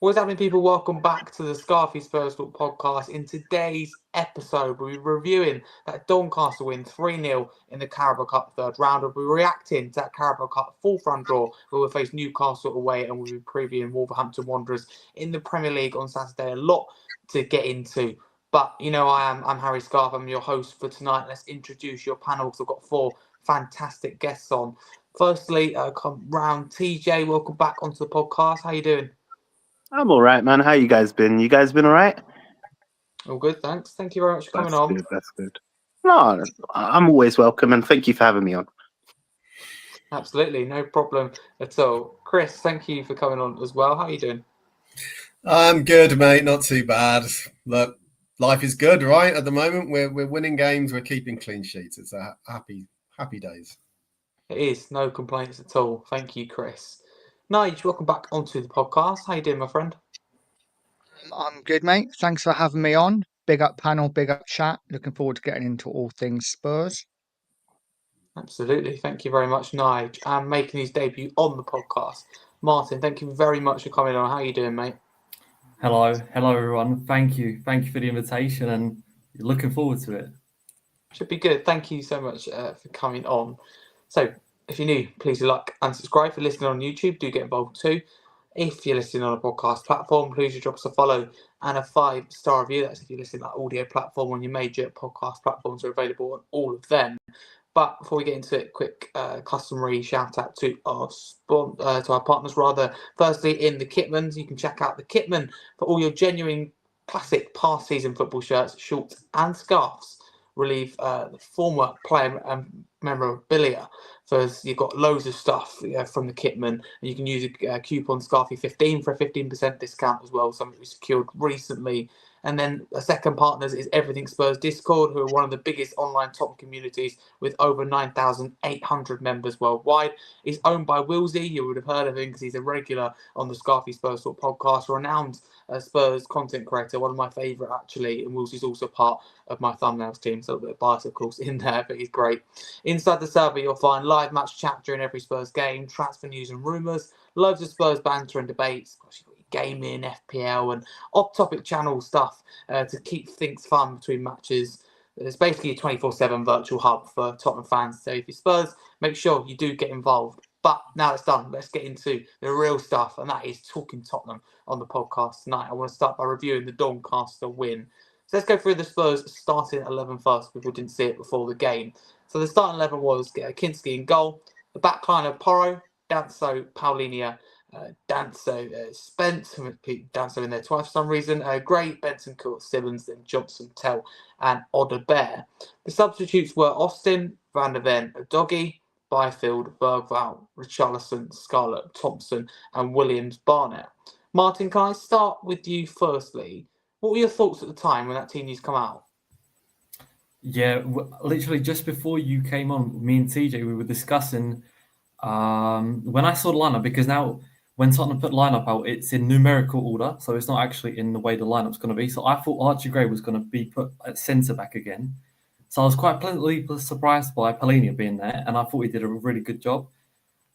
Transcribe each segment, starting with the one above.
What's happening, people? Welcome back to the Scarfey Spurs Talk Podcast. In today's episode, we'll be reviewing that Doncaster win 3-0 in the Carabao Cup third round. We'll be reacting to that Carabao Cup fourth round draw where we'll face Newcastle away, and we'll be previewing Wolverhampton Wanderers in the Premier League on Saturday. A lot to get into. But, I'm Harry Scarfe. I'm your host for tonight. Let's introduce your panel because I've got four fantastic guests on. Firstly, come round Teejay. Welcome back onto the podcast. How you doing? I'm all right, man. How you guys been? You guys been all right? All good, thanks. Thank you very much for coming on. That's good. No, I'm always welcome, and thank you for having me on. Absolutely, no problem at all. Chris, thank you for coming on as well. How are you doing? I'm good, mate. Not too bad. Look, life is good, right? At the moment, we're winning games. We're keeping clean sheets. It's a happy days. It is. No complaints at all. Thank you, Chris. Nige, welcome back onto the podcast. How you doing, my friend? I'm good, mate. Thanks for having me on. Big up panel, big up chat. Looking forward to getting into all things Spurs. Absolutely. Thank you very much, Nige, and making his debut on the podcast. Martin, thank you very much for coming on. How are you doing, mate? Hello everyone. Thank you for the invitation, and looking forward to it. Should be good. Thank you so much for coming on. So, if you're new, please do like and subscribe. If you're listening on YouTube, do get involved too. If you're listening on a podcast platform, please drop us a follow and a 5-star review. That's if you're listening on audio platform on your major podcast platforms are available on all of them. But before we get into it, quick customary shout out to our partners rather. Firstly, in the Kitmans, you can check out the Kitman for all your genuine classic past season football shirts, shorts, and scarves. Relieve the former player memorabilia. So you've got loads of stuff from the Kitman, and you can use a coupon Scarfey15 for a 15% discount as well, something we secured recently. And then a second partners is Everything Spurs Discord, who are one of the biggest online Tottenham communities with over 9,800 members worldwide. He's owned by Wilsey. You would have heard of him because he's a regular on the Scarfey Spurs Talk podcast, renowned Spurs content creator, one of my favourite actually. And Wilsey's also part of my thumbnails team, so a bit of bias, of course, in there, but he's great. Inside the server, you'll find live match chat during every Spurs game, transfer news and rumours, loads of Spurs banter and debates. Gosh, gaming, FPL, and off-topic channel stuff to keep things fun between matches. It's basically a 24/7 virtual hub for Tottenham fans. So if you're Spurs, make sure you do get involved. But now it's done. Let's get into the real stuff, and that is talking Tottenham on the podcast tonight. I want to start by reviewing the Doncaster win. So let's go through the Spurs starting 11 first, because we didn't see it before the game. So the starting 11 was Kinski in goal, the back line of Porro, Danso, Paulinho, Danso, Spence, Danso in there twice for some reason, Gray, Benson, Court, Simmons, then Johnson, Tell, and Odebear. The substitutes were Austin, Van der Ven, Doggy, Byfield, Bergvall, Richarlison, Scarlett, Thompson, and Williams Barnett. Martin, can I start with you firstly? What were your thoughts at the time when that team news come out? Yeah, literally just before you came on, me and Teejay, we were discussing when I saw the lineup, because now when Tottenham put lineup out, it's in numerical order, so it's not actually in the way the lineup's going to be. So I thought Archie Gray was going to be put at centre back again. So I was quite pleasantly surprised by Paulinho being there, and I thought he did a really good job.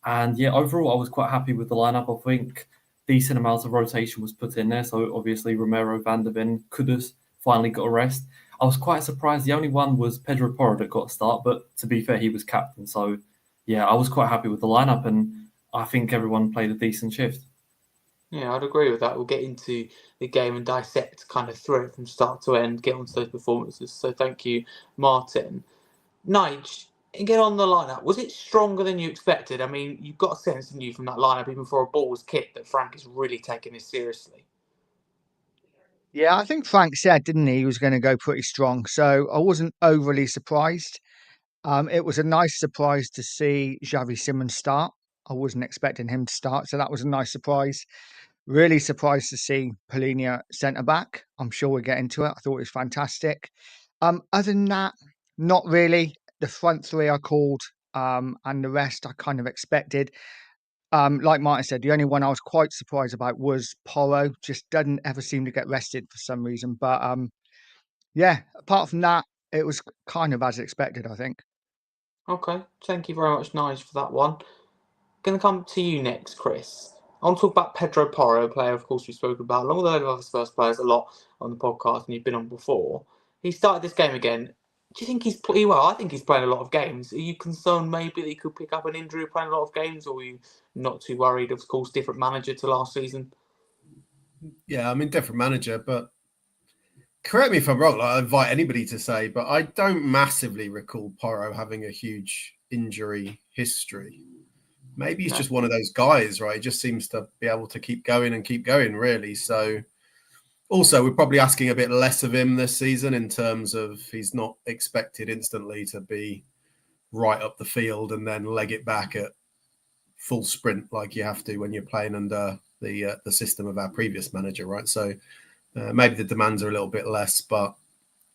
And yeah, overall, I was quite happy with the lineup. I think decent amounts of rotation was put in there. So obviously, Romero, Van der Ven, Kudus finally got a rest. I was quite surprised. The only one was Pedro Porro that got a start, but to be fair, he was captain. So yeah, I was quite happy with the lineup, and I think everyone played a decent shift. Yeah, I'd agree with that. We'll get into the game and dissect kind of through it from start to end, get onto those performances. So thank you, Martin. Nige, get on the lineup. Was it stronger than you expected? I mean, you've got a sense, didn't you, from that lineup, even before a ball was kicked, that Frank is really taking this seriously. Yeah, I think Frank said, didn't he was going to go pretty strong. So I wasn't overly surprised. It was a nice surprise to see Xavi Simons start. I wasn't expecting him to start, so that was a nice surprise. Really surprised to see Paulinho centre back. I'm sure we'll get into it. I thought it was fantastic. Other than that, not really. The front three I called, and the rest I kind of expected. Like Martin said, the only one I was quite surprised about was Porro. Just doesn't ever seem to get rested for some reason. But yeah, apart from that, it was kind of as expected, I think. Okay, thank you very much, Nige, for that one. Going to come to you next, Chris. I want to talk about Pedro Porro, a player, of course, we've spoken about, along with a load of other Spurs players a lot on the podcast, and you've been on before. He started this game again. Do you think he's playing well? I think he's playing a lot of games. Are you concerned maybe that he could pick up an injury playing a lot of games, or are you not too worried? Of course, different manager to last season. Yeah, I mean, different manager, but correct me if I'm wrong. Like, I invite anybody to say, but I don't massively recall Porro having a huge injury history. Maybe he's just one of those guys, right? He just seems to be able to keep going, really. So also, we're probably asking a bit less of him this season in terms of he's not expected instantly to be right up the field and then leg it back at full sprint like you have to when you're playing under the system of our previous manager, right? So maybe the demands are a little bit less, but at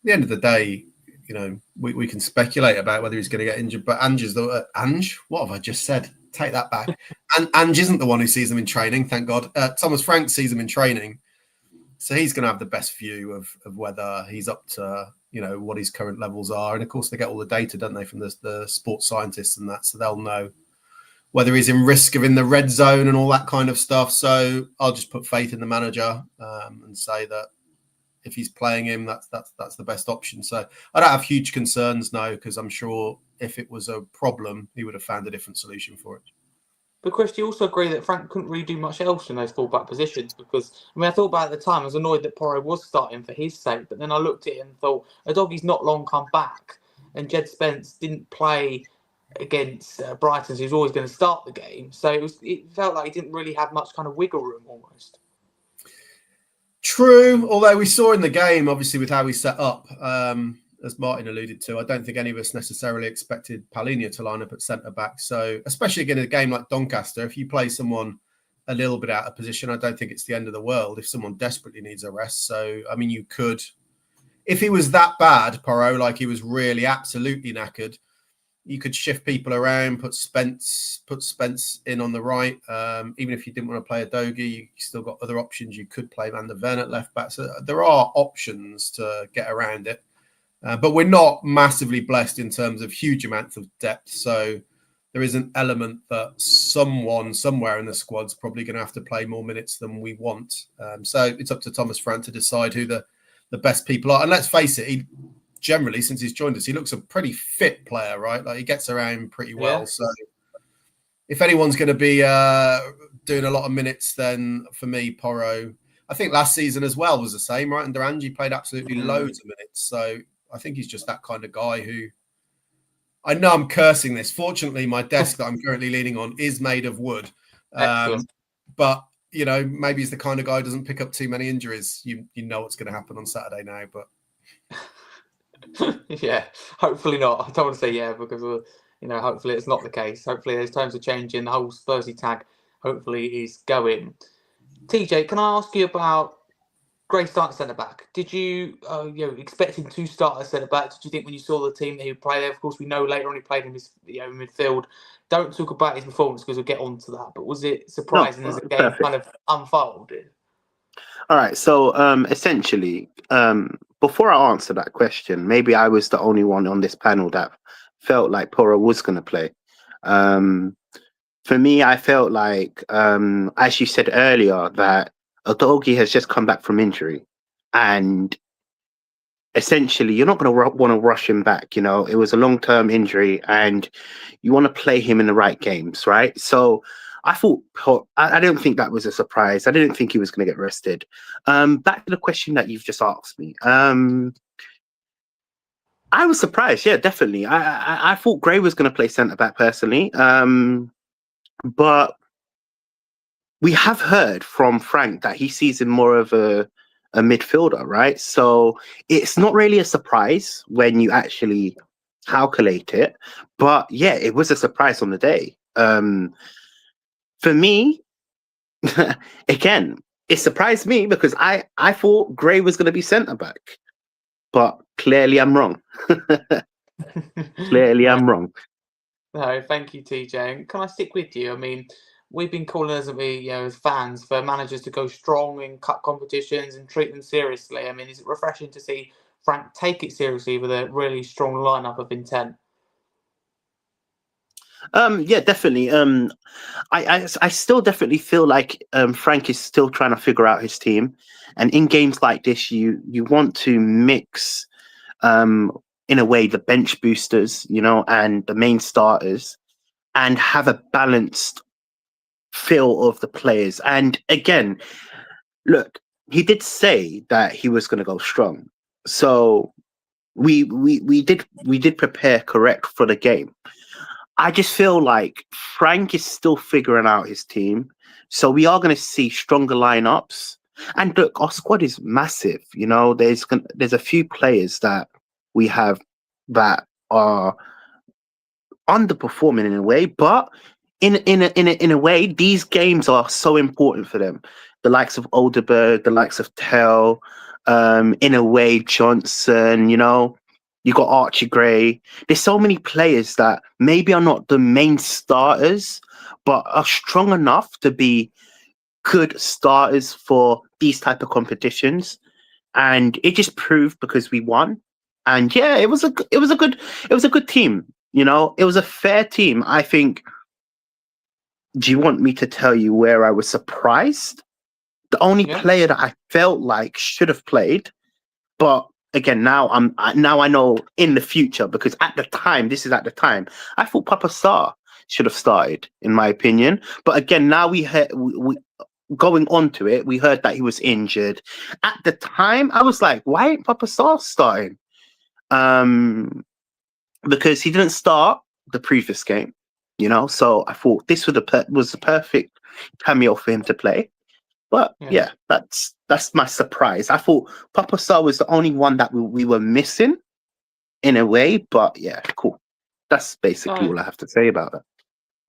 the end of the day, you know, we can speculate about whether he's going to get injured. But Ange, what have I just said? Take that back. And Ange isn't the one who sees them in training, thank God. Thomas Frank sees them in training, so he's going to have the best view of whether he's up to, you know, what his current levels are. And of course, they get all the data, don't they, from the sports scientists and that, so they'll know whether he's in risk of in the red zone and all that kind of stuff. So I'll just put faith in the manager and say that if he's playing him, that's the best option. So I don't have huge concerns now, because I'm sure if it was a problem, he would have found a different solution for it. But Chris, do you also agree that Frank couldn't really do much else in those fullback positions? Because, I mean, I thought about it at the time, I was annoyed that Porro was starting for his sake, but then I looked at it and thought, Adogie's not long come back, and Jed Spence didn't play against Brighton, so he was always going to start the game. So it felt like he didn't really have much kind of wiggle room almost. True, although we saw in the game, obviously, with how he set up, as Martin alluded to, I don't think any of us necessarily expected Palhinha to line up at centre-back. So, especially again in a game like Doncaster, if you play someone a little bit out of position, I don't think it's the end of the world if someone desperately needs a rest. So, I mean, you could, if he was that bad, Porro, like he was really absolutely knackered, you could shift people around, put Spence in on the right. Even if you didn't want to play Udogie, you still got other options. You could play Van der Ven at left back. So there are options to get around it. But we're not massively blessed in terms of huge amounts of depth. So there is an element that someone somewhere in the squad's probably going to have to play more minutes than we want. So it's up to Thomas Frank to decide who the best people are. And let's face it, he generally, since he's joined us, he looks a pretty fit player, right? Like he gets around pretty well. Yeah. So if anyone's going to be doing a lot of minutes, then for me, Porro, I think last season as well was the same, right? And Duranji played absolutely loads of minutes. So I think he's just that kind of guy who, I know I'm cursing this. Fortunately, my desk that I'm currently leaning on is made of wood. But, you know, maybe he's the kind of guy who doesn't pick up too many injuries. You know what's going to happen on Saturday now, but... Yeah, hopefully not. I don't want to say yeah, because, you know, hopefully it's not the case. Hopefully those times are changing. The whole Spursy tag hopefully is going. Teejay, can I ask you about Gray starting centre-back? Did you, expect him to start as centre-back? Did you think when you saw the team that he would play there? Of course, we know later on he played in his midfield. Don't talk about his performance because we'll get on to that. But was it surprising as the game kind of unfolded? All right. So essentially, before I answer that question, maybe I was the only one on this panel that felt like Porro was going to play. For me, I felt like, as you said earlier, that Udogie has just come back from injury. And essentially, you're not going to want to rush him back. You know, it was a long-term injury and you want to play him in the right games, right? So I thought, I don't think that was a surprise. I didn't think he was going to get rested. Back to the question that you've just asked me. I was surprised. Yeah, definitely. I thought Gray was going to play centre-back personally. But we have heard from Frank that he sees him more of a midfielder, right? So it's not really a surprise when you actually calculate it. But yeah, it was a surprise on the day. For me, again, it surprised me because I thought Gray was going to be centre-back. But clearly I'm wrong. Clearly I'm wrong. No, thank you, Teejay. And can I stick with you? I mean, we've been calling, hasn't we, as fans, for managers to go strong in cup competitions and treat them seriously. I mean, is it refreshing to see Frank take it seriously with a really strong lineup of intent? Yeah, definitely. I still definitely feel like Frank is still trying to figure out his team, and in games like this, you want to mix in a way the bench boosters, and the main starters, and have a balanced feel of the players. And again, look, he did say that he was going to go strong, so we did prepare correct for the game. I just feel like Frank is still figuring out his team. So we are going to see stronger lineups. And look, our squad is massive. There's a few players that we have that are underperforming in a way, but in a way, these games are so important for them. The likes of Olderberg, the likes of Tell, in a way, Johnson. You got Archie Gray. There's so many players that maybe are not the main starters, but are strong enough to be good starters for these type of competitions. And it just proved because we won. And yeah, it was a good team. It was a fair team. I think. Do you want me to tell you where I was surprised? The only Yeah. player that I felt like should have played, but again, now I know in the future, because at the time, I thought Papa Sarr should have started, in my opinion. But again, now we going on to it, we heard that he was injured. At the time, I was like, why ain't Papa Sarr starting? Because he didn't start the previous game, so I thought this was the perfect cameo for him to play. But yeah, that's my surprise. I thought Papa Sarr was the only one that we were missing in a way. But yeah, cool. That's basically all I have to say about that.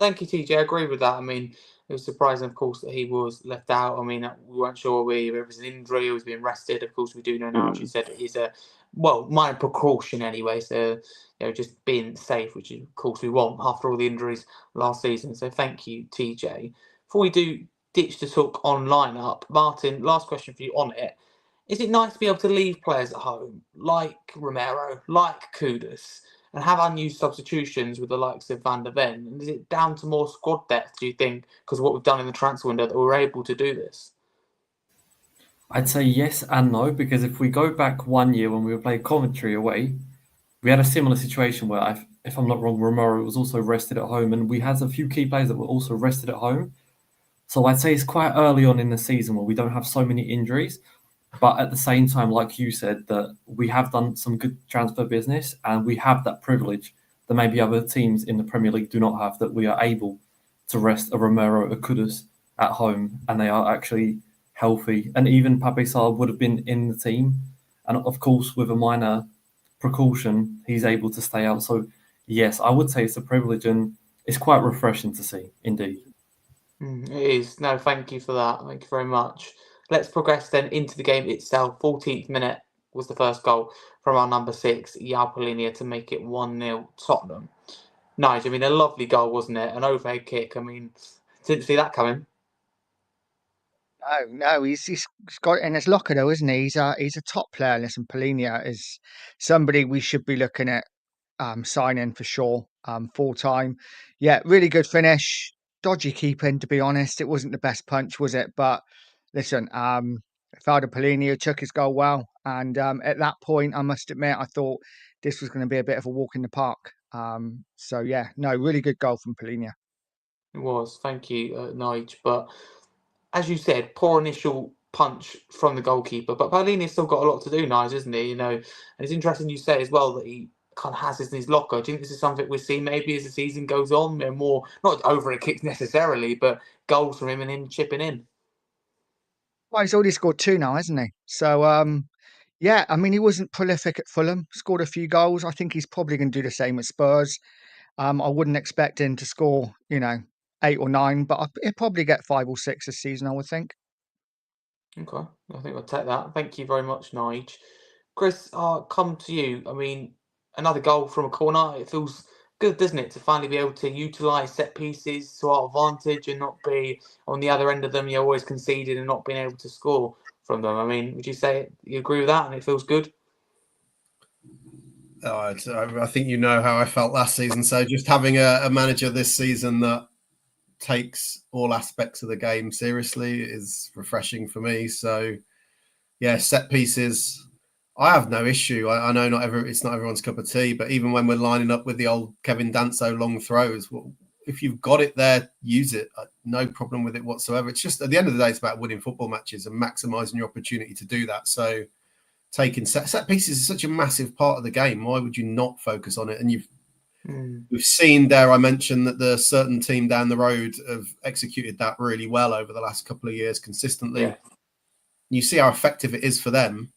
Thank you, Teejay. I agree with that. I mean, it was surprising, of course, that he was left out. I mean, we weren't sure whether it was an injury or was being rested. Of course, we do know now, as you said, it is a minor precaution anyway. So, just being safe, which of course we want after all the injuries last season. So, thank you, Teejay. Before we do ditch the talk on lineup, Martin, last question for you on it. Is it nice to be able to leave players at home, like Romero, like Kudus, and have unused substitutions with the likes of Van der Ven? And is it down to more squad depth, do you think, because of what we've done in the transfer window, that we're able to do this? I'd say yes and no, because if we go back 1 year when we were playing Coventry away, we had a similar situation where, if I'm not wrong, Romero was also rested at home, and we had a few key players that were also rested at home. So I'd say it's quite early on in the season where we don't have so many injuries. But at the same time, like you said, that we have done some good transfer business and we have that privilege that maybe other teams in the Premier League do not have, that we are able to rest a Romero, a Kudus at home, and they are actually healthy. And even Pape Sarr would have been in the team. And of course, with a minor precaution, he's able to stay out. So yes, I would say it's a privilege and it's quite refreshing to see, indeed. It is. No, thank you for that. Thank you very much. Let's progress then into the game itself. 14th minute was the first goal from our number 6, João Palhinha, to make it 1-0 Tottenham. Nice. I mean, a lovely goal, wasn't it? An overhead kick. I mean, didn't see that coming. No, he's got it in his locker though, isn't he? He's a top player. Listen, Polina is somebody we should be looking at signing for sure. Full time. Yeah, really good finish. Dodgy keeping, to be honest. It wasn't the best punch, was it? But listen, Faldo Polina took his goal well, and at that point, I must admit, I thought this was going to be a bit of a walk in the park. So yeah, no, really good goal from Polina. It was. Thank you, Nige. But as you said, poor initial punch from the goalkeeper. But Palhinha's still got a lot to do, Nige, isn't he? And it's interesting you say as well that he kind of has this in his locker. Do you think this is something we'll see maybe as the season goes on? More, not over a kick necessarily, but goals from him and him chipping in. Well, he's already scored 2 now, hasn't he? So yeah, I mean, he wasn't prolific at Fulham, scored a few goals. I think he's probably going to do the same at Spurs. I wouldn't expect him to score, 8 or 9, but he'll probably get 5 or 6 this season, I would think. Okay, I think I'll take that. Thank you very much, Nige. Chris, I'll come to you. I mean, another goal from a corner. It feels good, doesn't it, to finally be able to utilise set pieces to our advantage and not be on the other end of them. You're always conceded and not being able to score from them. I mean, would you say you agree with that and it feels good? I think you know how I felt last season. So just having a manager this season that takes all aspects of the game seriously is refreshing for me. So, yeah, set pieces, I have no issue. I know it's not everyone's cup of tea, but even when we're lining up with the old Kevin Danso long throws, well, if you've got it there, use it. No problem with it whatsoever. It's just at the end of the day, it's about winning football matches and maximising your opportunity to do that. So taking set pieces is such a massive part of the game. Why would you not focus on it? And we've seen, dare I mention, that the certain team down the road have executed that really well over the last couple of years consistently. Yeah. You see how effective it is for them.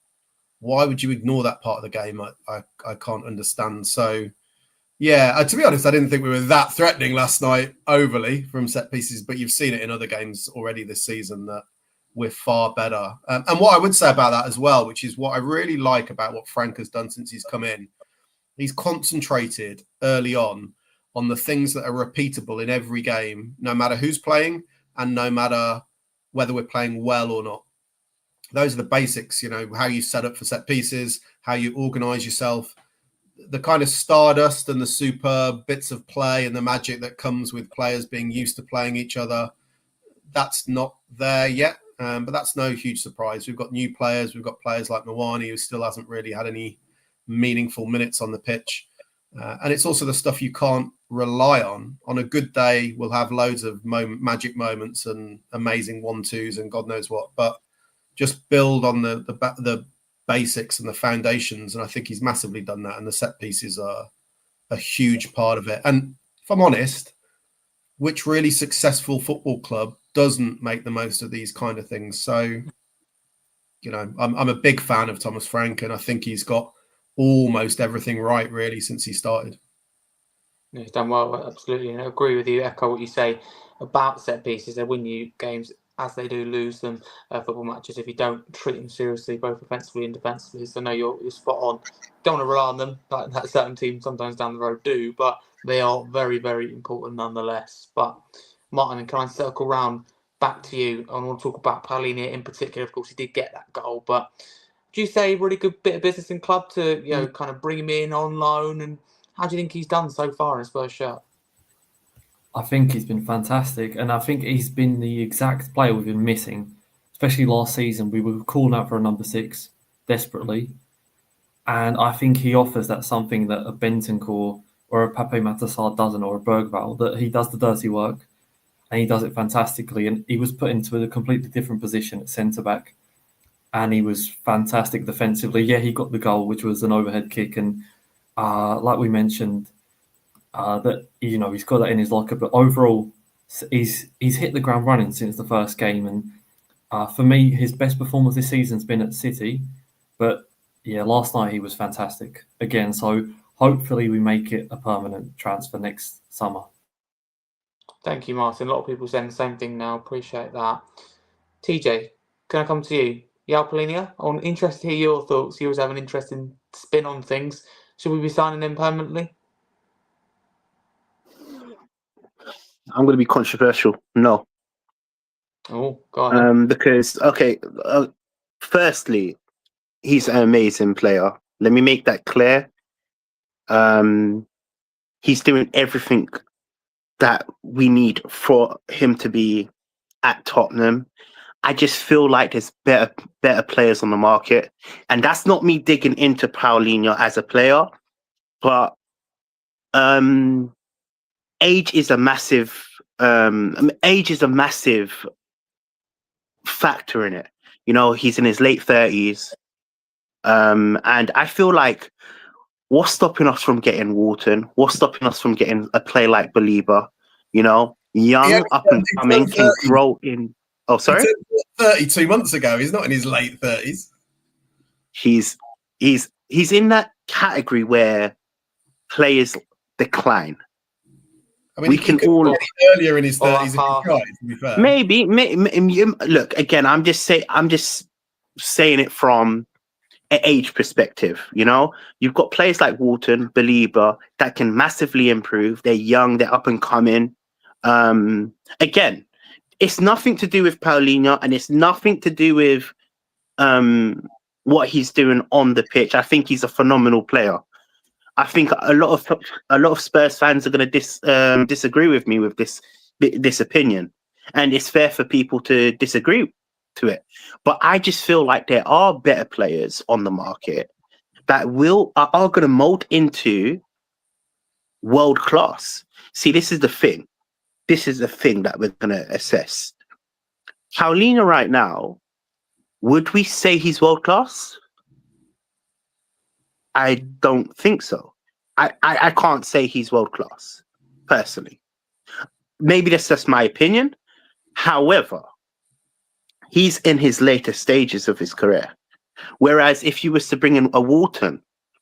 Why would you ignore that part of the game? I can't understand. So, yeah, to be honest, I didn't think we were that threatening last night overly from set pieces, but you've seen it in other games already this season that we're far better. And what I would say about that as well, which is what I really like about what Frank has done since he's come in, he's concentrated early on the things that are repeatable in every game, no matter who's playing and no matter whether we're playing well or not. Those are the basics, how you set up for set pieces, how you organise yourself, the kind of stardust and the superb bits of play and the magic that comes with players being used to playing each other. That's not there yet, but that's no huge surprise. We've got new players. We've got players like Mwani, who still hasn't really had any meaningful minutes on the pitch. And it's also the stuff you can't rely on. On a good day, we'll have loads of magic moments and amazing 1-2s and God knows what. But just build on the basics and the foundations. And I think he's massively done that. And the set pieces are a huge part of it. And if I'm honest, which really successful football club doesn't make the most of these kind of things? So, I'm a big fan of Thomas Frank, and I think he's got almost everything right, really, since he started. Yeah, he's done well, absolutely. And I agree with you, echo what you say about set pieces. They win you games as they do lose them, football matches, if you don't treat them seriously, both offensively and defensively. So, no, you're spot on. Don't want to rely on them, like that certain teams sometimes down the road do, but they are very, very important nonetheless. But, Martin, can I circle round back to you? I want to talk about Palhinha in particular. Of course, he did get that goal, but do you say really good bit of business in club to kind of bring him in on loan? And how do you think he's done so far in his first shirt? I think he's been fantastic, and I think he's been the exact player we've been missing, especially last season. We were calling out for a number 6 desperately, and I think he offers that something that a Bentancur or a Pape Matar doesn't, or a Bergvall, that he does the dirty work, and he does it fantastically. And he was put into a completely different position at centre-back, and he was fantastic defensively. Yeah, he got the goal, which was an overhead kick, and like we mentioned, that he's got that in his locker. But overall, he's hit the ground running since the first game, and for me, his best performance this season's been at City. But yeah, last night he was fantastic again. So hopefully we make it a permanent transfer next summer. Thank you, Martin. A lot of people saying the same thing now. Appreciate that. TJ, can I come to you? João Palhinha, I'm interested to hear your thoughts. You always have an interesting spin on things. Should we be signing him permanently? I'm going to be controversial. No. Oh, go on. Because, firstly, he's an amazing player. Let me make that clear. He's doing everything that we need for him to be at Tottenham. I just feel like there's better players on the market. And that's not me digging into Palhinha as a player, but age is a massive factor in it. He's in his late 30s. And I feel like what's stopping us from getting Wharton? What's stopping us from getting a player like Belieber? Young, up and coming, can grow in. Oh, sorry? 32 months ago. He's not in his late 30s. He's in that category where players decline. I mean, we can all earlier in his 30s. If he tried, to be fair. Maybe. Look, again, I'm just saying it from an age perspective. You've got players like Wharton, Belieber that can massively improve. They're young. They're up and coming. Again, it's nothing to do with Palhinha, and it's nothing to do with what he's doing on the pitch. I think he's a phenomenal player. I think a lot of Spurs fans are going to disagree with me with this opinion, and it's fair for people to disagree to it. But I just feel like there are better players on the market that are going to mold into world class. See, this is the thing. This is the thing that we're going to assess. Paulinho right now, would we say he's world class? I don't think so. I can't say he's world class, personally. Maybe that's just my opinion. However, he's in his later stages of his career. Whereas if you was to bring in a Wharton,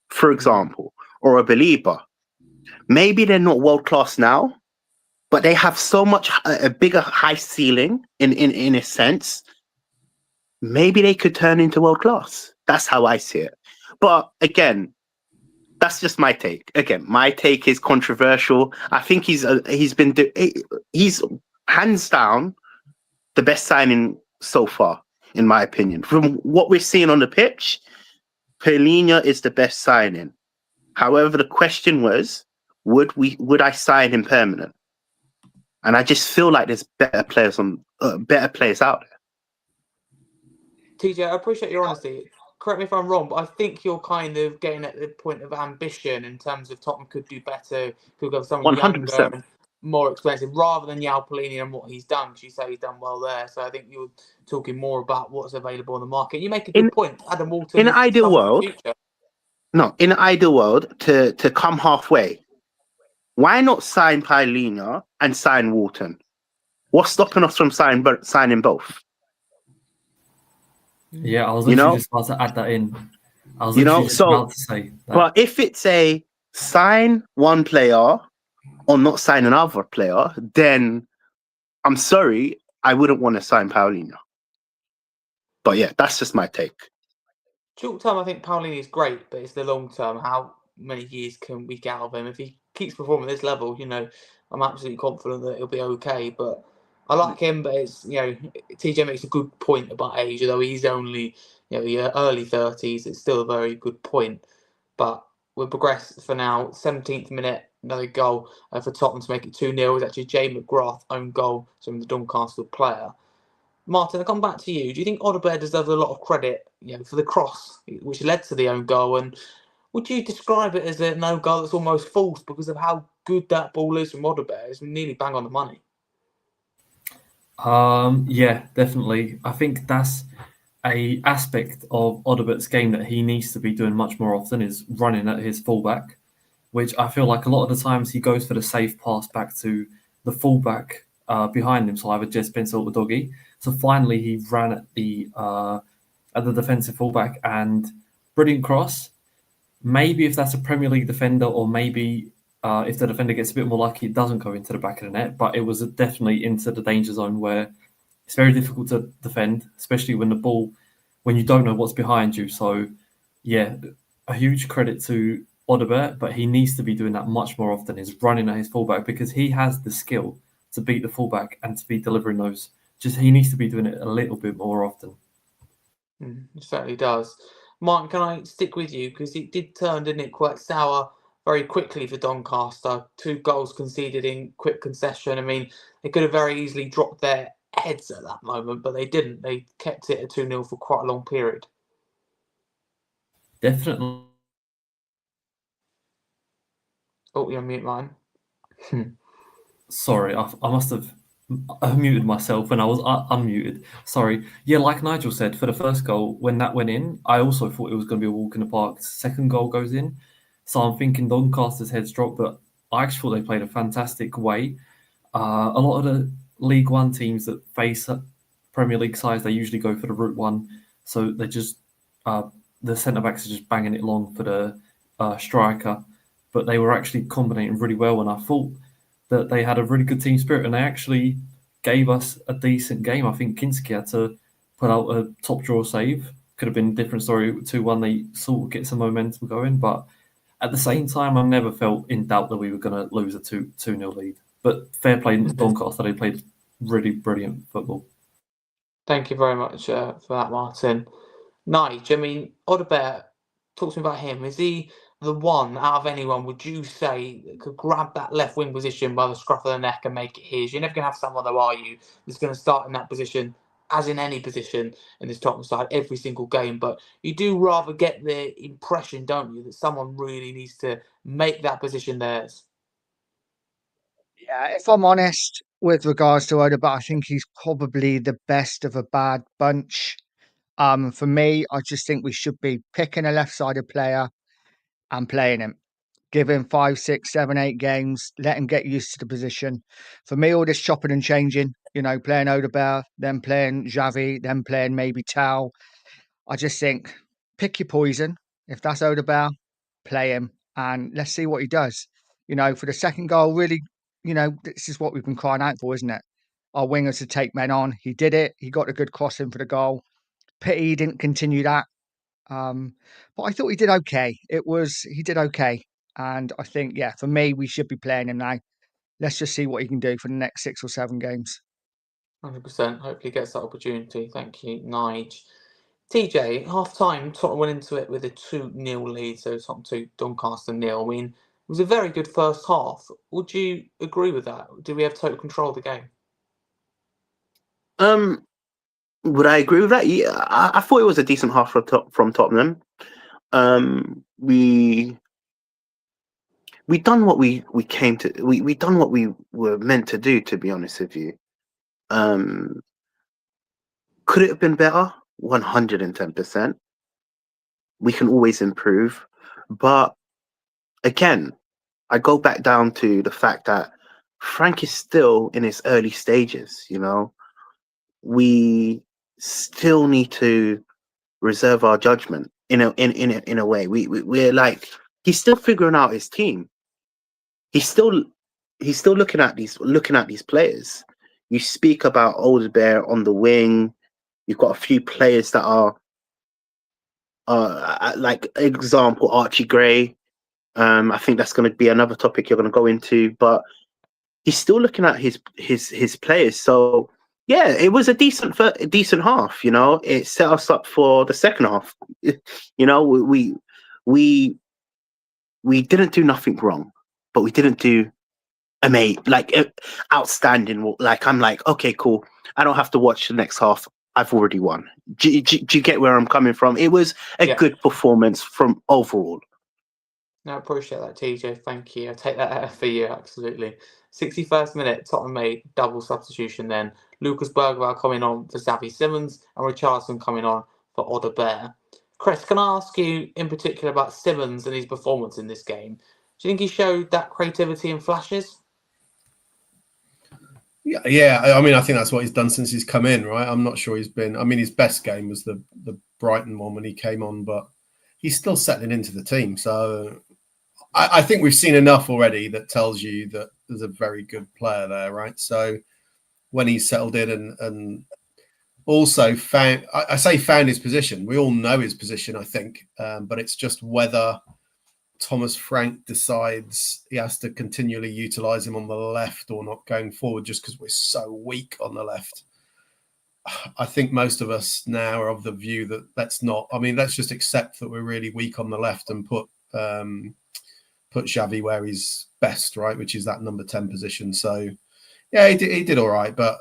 for example, or a Belieber, maybe they're not world class now, but they have so much a bigger high ceiling in a sense. Maybe they could turn into world class. That's how I see it. But again, that's just my take. Again, my take is controversial. I think he's hands down the best signing so far, in my opinion. From what we're seeing on the pitch, Paulinho is the best signing. However, the question was, would I sign him permanent? And I just feel like there's better players out there. TJ, I appreciate your honesty. Correct me if I'm wrong, but I think you're kind of getting at the point of ambition in terms of Tottenham could do better, could go someone 100%. younger and more expensive, rather than João Paulinho and what he's done, because you say he's done well there. So I think you're talking more about what's available on the market. You make a good point. Adam Wharton in an ideal world, to come halfway, why not sign Paulinho and sign Wharton? What's stopping us from signing both? Yeah, I was literally just about to add that in. I was literally just about to say that. But if it's a sign one player or not sign another player, then I'm sorry, I wouldn't want to sign Paulinho. But yeah, that's just my take. Short term, I think Paulinho is great, but it's the long term. How many years can we get out of him? If he keeps performing at this level, I'm absolutely confident that he'll be okay. But I like him, but it's, TJ makes a good point about age, although he's only, early 30s. It's still a very good point. But we'll progress for now. 17th minute, another goal for Tottenham to make it 2-0. It's actually Jay McGrath own goal from the Doncaster player. Martin, I'll come back to you. Do you think Odegaard deserves a lot of credit, for the cross, which led to the own goal? And would you describe it as an own goal that's almost false because of how good that ball is from Odegaard? It's nearly bang on the money. Yeah, definitely. I think that's a aspect of Odegaard's game that he needs to be doing much more often, is running at his fullback, which I feel like a lot of the times he goes for the safe pass back to the fullback behind him, so either Jess Spencer or Doggy. So finally he ran at the defensive fullback, and brilliant cross. Maybe if that's a Premier League defender, or maybe if the defender gets a bit more lucky, it doesn't go into the back of the net, but it was definitely into the danger zone where it's very difficult to defend, especially when you don't know what's behind you. So, yeah, a huge credit to Odegaard, but he needs to be doing that much more often, is running at his fullback, because he has the skill to beat the fullback and to be delivering those. Just he needs to be doing it a little bit more often. It certainly does. Martin, can I stick with you? Because it did turn, didn't it, quite sour very quickly for Doncaster. 2 goals conceded in quick concession. I mean, they could have very easily dropped their heads at that moment, but they didn't. They kept it at 2-0 for quite a long period. Definitely. Oh, you're on mute, Martin. Sorry, I must have muted myself when I was unmuted. Sorry. Yeah, like Nigel said, for the first goal, when that went in, I also thought it was going to be a walk in the park. Second goal goes in. So I'm thinking Doncaster's heads drop, but I actually thought they played a fantastic way. A lot of the League One teams that face Premier League sides, they usually go for the route one. So they just, the centre-backs are just banging it long for the striker. But they were actually combinating really well, and I thought that they had a really good team spirit, and they actually gave us a decent game. I think Kinski had to put out a top draw save. Could have been a different story. 2-1, they sort of get some momentum going, but at the same time, I never felt in doubt that we were going to lose a 2-0 lead. But fair play in Doncaster, they played really brilliant football. Thank you very much for that, Martin. Nige, I mean, Odegaard, talk to me about him. Is he the one out of anyone would you say that could grab that left wing position by the scruff of the neck and make it his? You're never going to have someone, though, are you, that's going to start in that position, as in any position in this Tottenham side, every single game. But you do rather get the impression, don't you, that someone really needs to make that position theirs. Yeah, if I'm honest with regards to Oda, but I think he's probably the best of a bad bunch. For me, I just think we should be picking a left-sided player and playing him. Give him 5, 6, 7, 8 games. Let him get used to the position. For me, all this chopping and changing, playing Odegaard, then playing Xavi, then playing maybe Tau. I just think pick your poison. If that's Odegaard, play him and let's see what he does. For the second goal, really, this is what we've been crying out for, isn't it? Our wingers to take men on. He did it. He got a good crossing for the goal. Pity he didn't continue that. But I thought he did okay. He did okay. And I think, for me, we should be playing him now. Let's just see what he can do for the next 6 or 7 games. 100%. Hopefully he gets that opportunity. Thank you, Nige. Teejay, half time, Tottenham went into it with a 2-0 lead, so Tottenham 2, Doncaster 0. I mean, it was a very good first half. Would you agree with that? Did we have total control of the game? Would I agree with that? Yeah, I thought it was a decent half from Tottenham. We done what we came to. We done what we were meant to do. To be honest with you, could it have been better? 110%. We can always improve, but again, I go back down to the fact that Frank is still in his early stages. We still need to reserve our judgment in a way. We're like, he's still figuring out his team. He's still looking at these players. You speak about Odegaard on the wing. You've got a few players that are like example Archie Gray. I think that's going to be another topic you're going to go into, but he's still looking at his players. So yeah, it was a decent half. It set us up for the second half. We didn't do nothing wrong, but we didn't do outstanding. Like, I'm like, okay, cool. I don't have to watch the next half. I've already won. Do you get where I'm coming from? It was a good performance from overall. No, I appreciate that, TJ. Thank you. I take that for you, absolutely. 61st minute, Tottenham made double substitution then. Lucas Bergwijn coming on for Xavi Simons and Richarlison coming on for Odegaard. Chris, can I ask you in particular about Simons and his performance in this game? Do you think he showed that creativity in flashes? Yeah. I mean, I think that's what he's done since he's come in, right? I'm not sure he's been. I mean, his best game was the Brighton one when he came on, but he's still settling into the team. So I think we've seen enough already that tells you that there's a very good player there, right? So when he's settled in and also found his position. We all know his position, I think, but it's just whether Thomas Frank decides he has to continually utilise him on the left or not going forward, just because we're so weak on the left. I think most of us now are of the view that let's just accept that we're really weak on the left and put Xavi where he's best, right, which is that number 10 position. So yeah, he did all right, but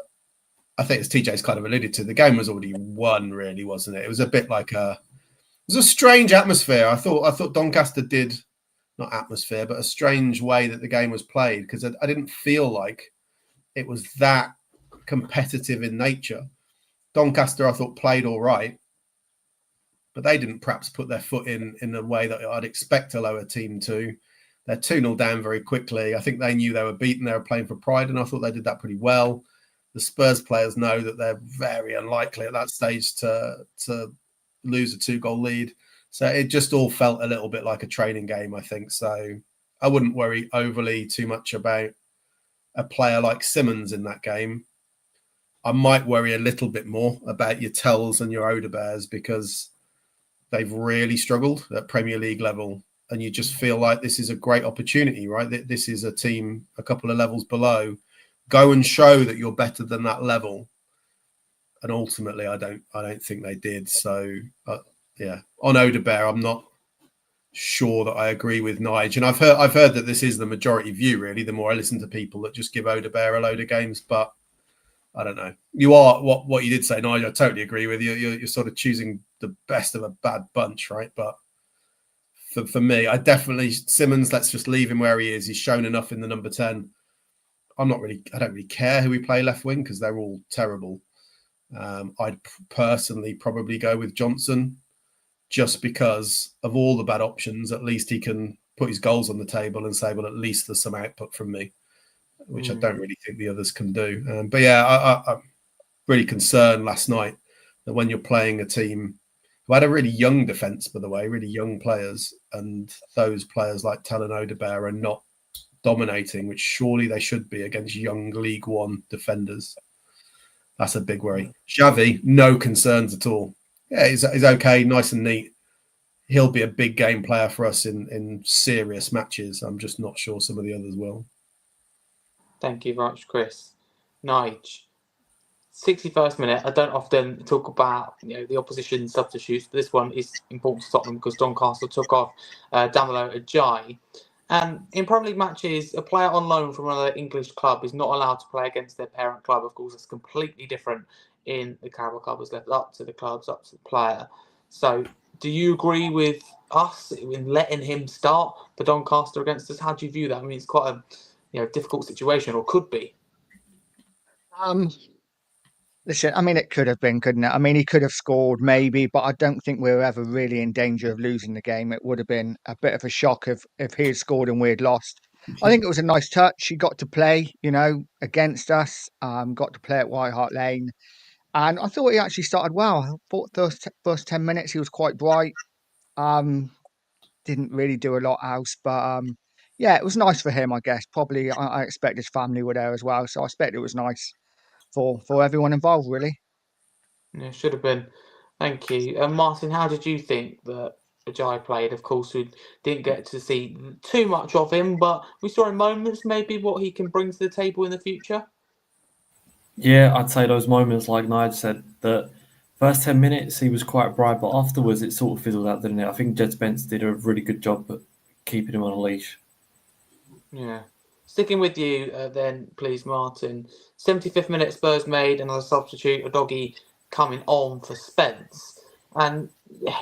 I think as TJ's kind of alluded to, the game was already won, really, wasn't it? It was a bit like it was a strange atmosphere. I thought Doncaster did, not atmosphere, but a strange way that the game was played, because I didn't feel like it was that competitive in nature. Doncaster, I thought, played all right, but they didn't perhaps put their foot in the way that I'd expect a lower team to. They're 2-0 down very quickly. I think they knew they were beaten. They were playing for pride, and I thought they did that pretty well. The Spurs players know that they're very unlikely at that stage to lose a 2-goal lead. So it just all felt a little bit like a training game, I think. So I wouldn't worry overly too much about a player like Simons in that game. I might worry a little bit more about your Tells and your Odegaards, because they've really struggled at Premier League level. And you just feel like this is a great opportunity, right? This is a team a couple of levels below. Go and show that you're better than that level. And ultimately, I don't think they did. So, yeah, on Odegaard, I'm not sure that I agree with Nige. And I've heard that this is the majority view, really, the more I listen to people that just give Odebear a load of games. But I don't know. You are what you did say, Nige. I totally agree with you. You're sort of choosing the best of a bad bunch, right? But for me, I definitely Simmons, let's just leave him where he is. He's shown enough in the number 10. I don't really care who we play left wing because they're all terrible. I'd personally probably go with Johnson just because of all the bad options. At least he can put his goals on the table and say, well, at least there's some output from me, which I don't really think the others can do. But yeah, I'm really concerned last night that when you're playing a team who had a really young defence, by the way, really young players, and those players like Tell and Odebear are not dominating, which surely they should be against young League One defenders. That's a big worry. Xavi, no concerns at all. Yeah, he's okay, nice and neat. He'll be a big game player for us in serious matches. I'm just not sure some of the others will. Thank you very much, Chris. Nige, 61st minute. I don't often talk about the opposition substitutes, but this one is important to Tottenham because Doncaster took off Danilo Teejay. And in Premier League matches, a player on loan from another English club is not allowed to play against their parent club. Of course, it's completely different in the Carabao Cup. It's left up to the clubs, up to the player. So, do you agree with us in letting him start for Doncaster against us? How do you view that? I mean, it's quite a difficult situation, or could be. Listen, I mean, it could have been, couldn't it? I mean, he could have scored maybe, but I don't think we were ever really in danger of losing the game. It would have been a bit of a shock if he had scored and we had lost. I think it was a nice touch. He got to play, against us, got to play at White Hart Lane. And I thought he actually started well. I thought the first 10 minutes he was quite bright. Didn't really do a lot else, but yeah, it was nice for him, I guess. Probably I expect his family were there as well. So I expect it was nice for everyone involved, really. Yeah, should have been. Thank you. Martin, how did you think that Teejay played? Of course, we didn't get to see too much of him, but we saw in moments maybe what he can bring to the table in the future. Yeah, I'd say those moments, like Nige said, that first 10 minutes he was quite bright, but afterwards it sort of fizzled out, didn't it? I think Jed Spence did a really good job at keeping him on a leash. Yeah. Sticking with you then, please, Martin. 75th minute, Spurs made another substitute, a doggy coming on for Spence. And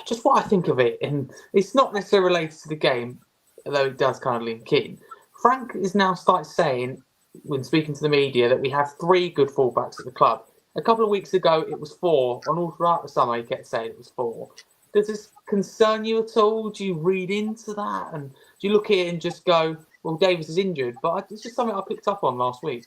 just what I think of it, and it's not necessarily related to the game, although it does kind of link in. Frank is now started saying, when speaking to the media, that we have 3 good fullbacks at the club. A couple of weeks ago, it was 4. And all throughout the summer, he kept saying it was 4. Does this concern you at all? Do you read into that? And do you look at it and just go, well, Davis is injured? But it's just something I picked up on last week.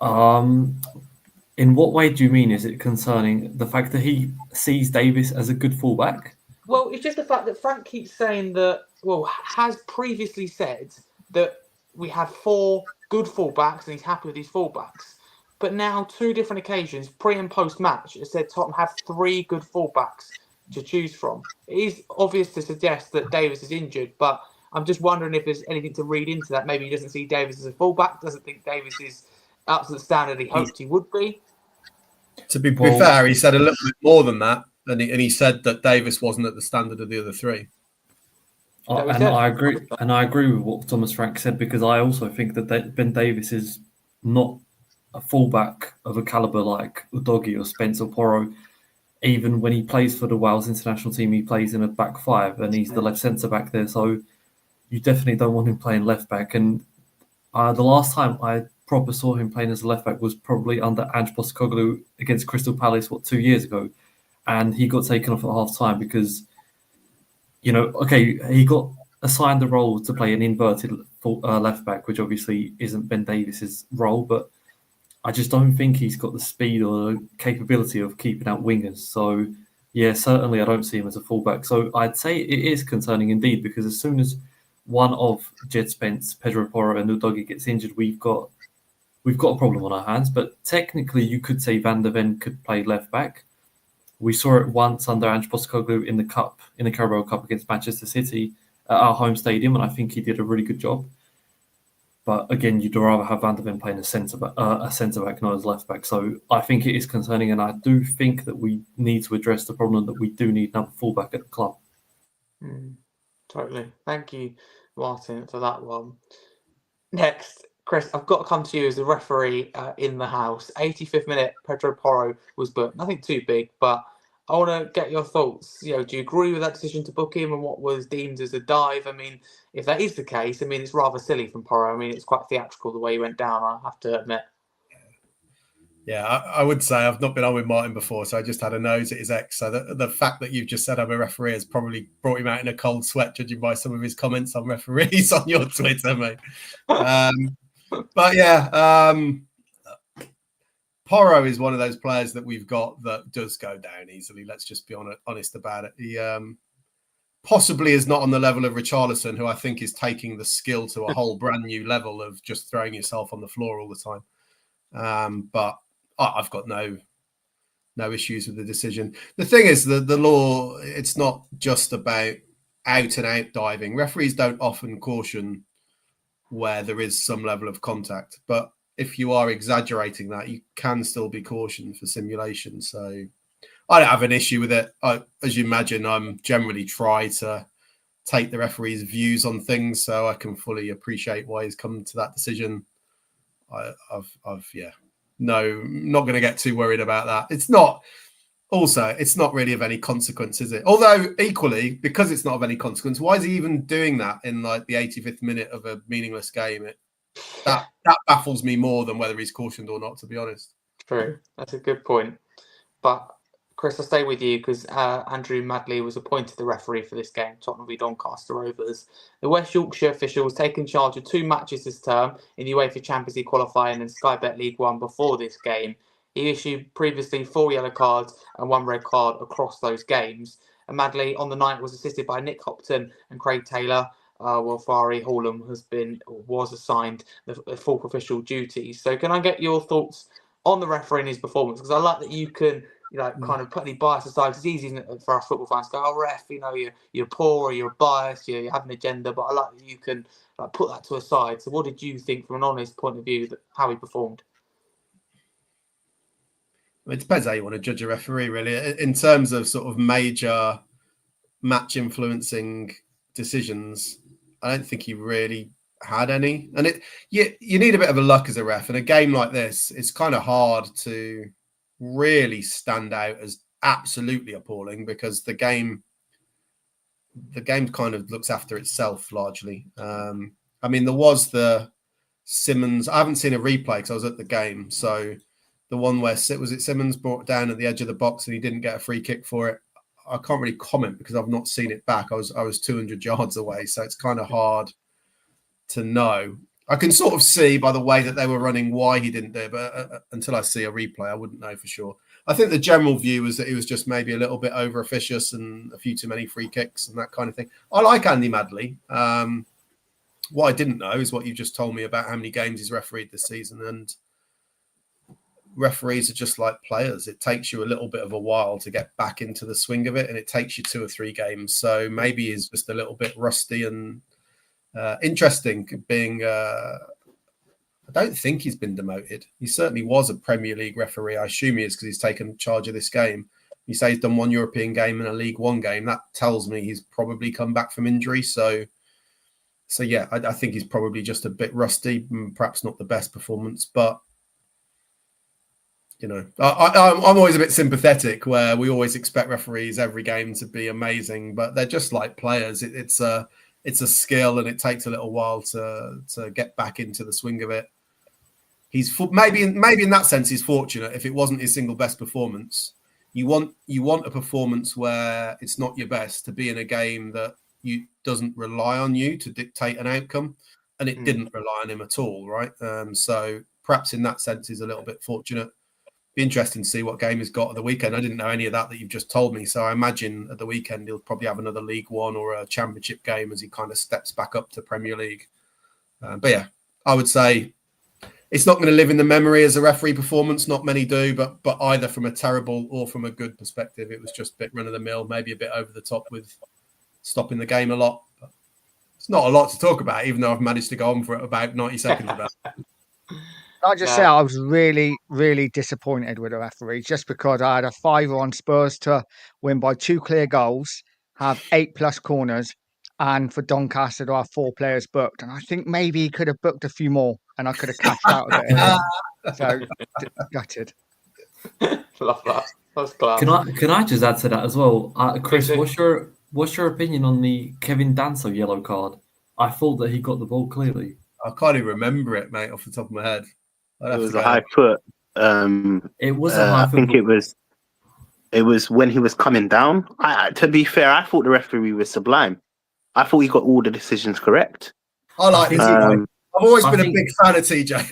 In what way do you mean? Is it concerning the fact that he sees Davis as a good fullback? Well, it's just the fact that Frank keeps saying that, has previously said that we have 4 good fullbacks and he's happy with these fullbacks. But now, 2 different occasions, pre and post match, it said Tottenham have 3 good fullbacks to choose from. It is obvious to suggest that Davis is injured, but I'm just wondering if there's anything to read into that. Maybe he doesn't see Davis as a fullback, doesn't think Davis is up to the standard he hoped he would be. To be fair, he said a little bit more than that, and he said that Davis wasn't at the standard of the other 3. I agree with what Thomas Frank said, because I also think that Ben Davis is not a fullback of a calibre like Udogie or Spence or Porro. Even when he plays for the Wales international team, he plays in a back 5 and he's the left centre back there. So you definitely don't want him playing left back. And the last time I proper saw him playing as a left back was probably under Ange Postecoglou against Crystal Palace, 2 years ago. And he got taken off at half time because, he got assigned the role to play an inverted left back, which obviously isn't Ben Davis's role, but I just don't think he's got the speed or the capability of keeping out wingers. So, yeah, certainly I don't see him as a fullback. So I'd say it is concerning indeed, because as soon as one of Jed Spence, Pedro Porro and Udogie gets injured, we've got a problem on our hands. But technically, you could say Van der Ven could play left back. We saw it once under Ange Postecoglou in the Carabao Cup against Manchester City at our home stadium, and I think he did a really good job. But again, you'd rather have Van der Ven playing a centre back, not as left back. So I think it is concerning, and I do think that we need to address the problem that we do need another fullback at the club. Totally. Thank you, Martin, for that one. Next, Chris, I've got to come to you as the referee in the house. 85th minute, Pedro Porro was booked. Nothing too big, but I want to get your thoughts. Do you agree with that decision to book him and what was deemed as a dive? I mean, if that is the case, I mean, it's rather silly from Porro. I mean, it's quite theatrical the way he went down, I have to admit. Yeah, I would say I've not been on with Martin before, so I just had a nose at his ex. So the fact that you've just said I'm a referee has probably brought him out in a cold sweat, judging by some of his comments on referees on your Twitter, mate. But yeah, Porro is one of those players that we've got that does go down easily. Let's just be honest about it. He possibly is not on the level of Richarlison, who I think is taking the skill to a whole brand new level of just throwing yourself on the floor all the time. But I've got no issues with the decision. The thing is, the law, it's not just about out and out diving. Referees don't often caution where there is some level of contact, but if you are exaggerating that, you can still be cautioned for simulation. So I don't have an issue with it. As you imagine, I'm generally try to take the referee's views on things, so I can fully appreciate why he's come to that decision. No, not going to get too worried about that. It's not really of any consequence, is it? Although equally, because it's not of any consequence, why is he even doing that in like the 85th minute of a meaningless game? That baffles me more than whether he's cautioned or not, to be honest. True. That's a good point. But Chris, I'll stay with you because Andrew Madley was appointed the referee for this game, Tottenham v Doncaster Rovers. The West Yorkshire official was taking charge of 2 matches this term in the UEFA Champions League qualifying and Sky Bet League One before this game. He issued previously 4 yellow cards and 1 red card across those games. And Madley on the night was assisted by Nick Hopton and Craig Taylor, while Fari Hallum was assigned the full official duties. So can I get your thoughts on the referee and his performance? Because I like that you can kind of put any bias aside. It's easy, isn't it, for us football fans to go, "Oh, ref, you're poor or you're biased, you have an agenda." But I like that you can put that to a side. So what did you think from an honest point of view how he performed? It depends how you want to judge a referee, really. In terms of sort of major match influencing decisions, I don't think he really had any. And you need a bit of a luck as a ref. In a game like this, it's kind of hard to really stand out as absolutely appalling because the game kind of looks after itself largely. I mean, there was the Simmons. I haven't seen a replay because I was at the game. So the one where was it Simmons brought down at the edge of the box and he didn't get a free kick for it. I can't really comment because I've not seen it back. I was 200 yards away, so it's kind of hard to know. I can sort of see by the way that they were running why he didn't do it, but until I see a replay, I wouldn't know for sure. I think the general view was that he was just maybe a little bit over officious and a few too many free kicks and that kind of thing. I like Andy Madley. What I didn't know is what you just told me about how many games he's refereed this season. And referees are just like players. It takes you a little bit of a while to get back into the swing of it, and it takes you 2 or 3 games. So maybe he's just a little bit rusty and interesting being I don't think he's been demoted. He certainly was a Premier League referee. I assume he is because he's taken charge of this game. You say he's done 1 European game and a League One game. That tells me he's probably come back from injury. So yeah, I think he's probably just a bit rusty, perhaps not the best performance, but I'm always a bit sympathetic where we always expect referees every game to be amazing, but they're just like players. It's a skill and it takes a little while to get back into the swing of it. He's maybe in that sense he's fortunate. If it wasn't his single best performance, you want a performance where it's not your best to be in a game that doesn't rely on you to dictate an outcome, and it didn't rely on him at all, right? So perhaps in that sense he's a little bit fortunate. Be interesting to see what game he's got at the weekend. I didn't know any of that you've just told me, so I imagine at the weekend he'll probably have another League One or a Championship game as he kind of steps back up to Premier League. But yeah, I would say it's not going to live in the memory as a referee performance. Not many do, but either from a terrible or from a good perspective, it was just a bit run of the mill, maybe a bit over the top with stopping the game a lot. But it's not a lot to talk about, even though I've managed to go on for about 90 seconds about it. I just say I was really, really disappointed with the referee just because I had a 5 on Spurs to win by 2 clear goals. have 8+ corners, and for Doncaster to have 4 players booked. And I think maybe he could have booked a few more, and I could have cashed out a bit earlier. So gutted. Love that. That's class. Can I just add to that as well, Chris? Please do. What's your opinion on the Kevin Danso yellow card? I thought that he got the ball clearly. I can't even remember it, mate, off the top of my head. It was a high foot. It was a high I think foot. it was when he was coming down. To be fair, I thought the referee was sublime. I thought he got all the decisions correct. I like his. I've always been a big fan of Teejay.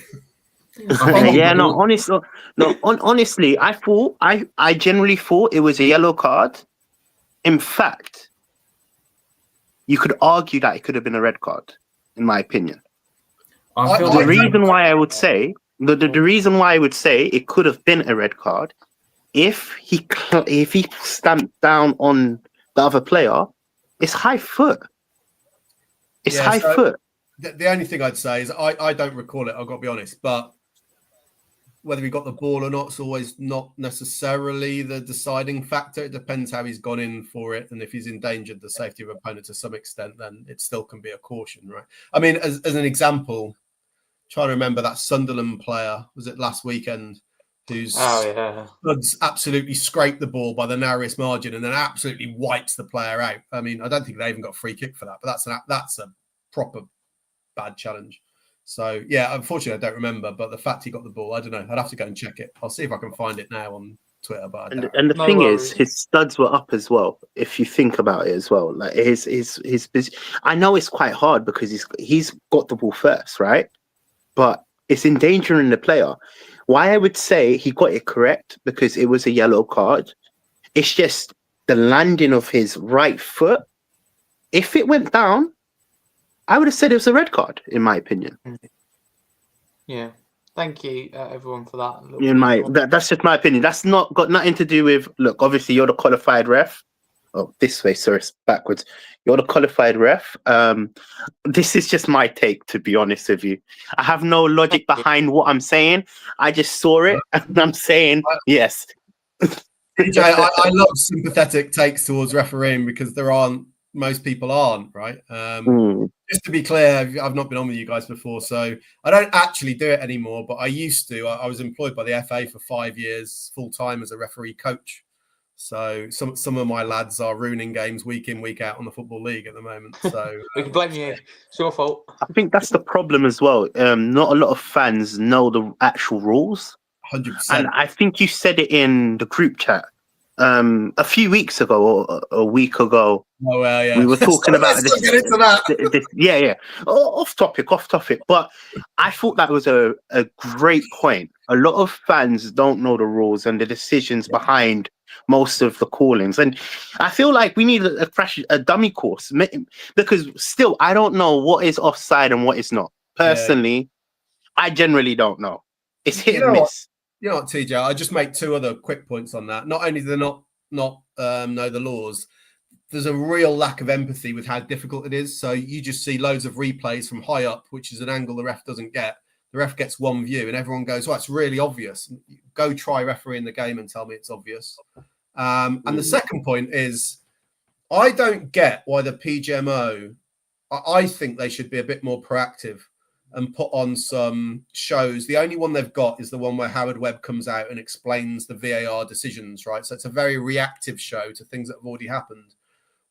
Honestly, I generally thought it was a yellow card. In fact, you could argue that it could have been a red card, in my opinion. The reason why I would say it could have been a red card if he stamped down on the other player. It's high foot. It's high foot. The only thing I'd say is I don't recall it. I've got to be honest, but whether he got the ball or not is always not necessarily the deciding factor. It depends how he's gone in for it, and if he's endangered the safety of opponent to some extent, then it still can be a caution, right? I mean, as an example, trying to remember that Sunderland player, was it last weekend, who's absolutely scraped the ball by the narrowest margin and then absolutely wipes the player out. I mean, I don't think they even got a free kick for that, but that's a proper bad challenge. So, yeah, unfortunately, I don't remember, but the fact he got the ball, I don't know. I'd have to go and check it. I'll see if I can find it now on Twitter. But and the thing is, his studs were up as well. If you think about it as well, like his I know it's quite hard because he's got the ball first, right? But it's endangering the player. Why I would say he got it correct because it was a yellow card. It's just the landing of his right foot. If it went down, I would have said it was a red card, in my opinion. Yeah. Thank you, everyone, for that. That's just my opinion. That's not got nothing to do with. Look, obviously, you're the qualified ref. Oh, this way, sorry, it's backwards. You're the qualified ref. This is just my take, to be honest with you. I have no logic behind what I'm saying. I just saw it, and I'm saying yes. I love sympathetic takes towards refereeing because most people aren't, right? Just to be clear, I've not been on with you guys before, so I don't actually do it anymore, but I used to. I was employed by the FA for 5 years full-time as a referee coach. So some of my lads are ruining games week in, week out on the Football League at the moment. So we can blame you. It's your fault. I think that's the problem as well. Not a lot of fans know the actual rules. 100%. And I think you said it in the group chat a few weeks ago or a week ago. Oh, well, yeah. We were talking about this. Get into that. Yeah. Off topic. But I thought that was a great point. A lot of fans don't know the rules and the decisions behind most of the callings, and I feel like we need a dummy course because still I don't know what is offside and what is not. Personally, I generally don't know. It's hit and miss. You know what, Teejay? I just make 2 other quick points on that. Not only do they not know the laws, there's a real lack of empathy with how difficult it is. So you just see loads of replays from high up, which is an angle the ref doesn't get. The ref gets one view and everyone goes, "Well, it's really obvious." Go try refereeing the game and tell me it's obvious. And the second point is, I don't get why the PGMO, I think they should be a bit more proactive and put on some shows. The only one they've got is the one where Howard Webb comes out and explains the VAR decisions, right? So it's a very reactive show to things that have already happened.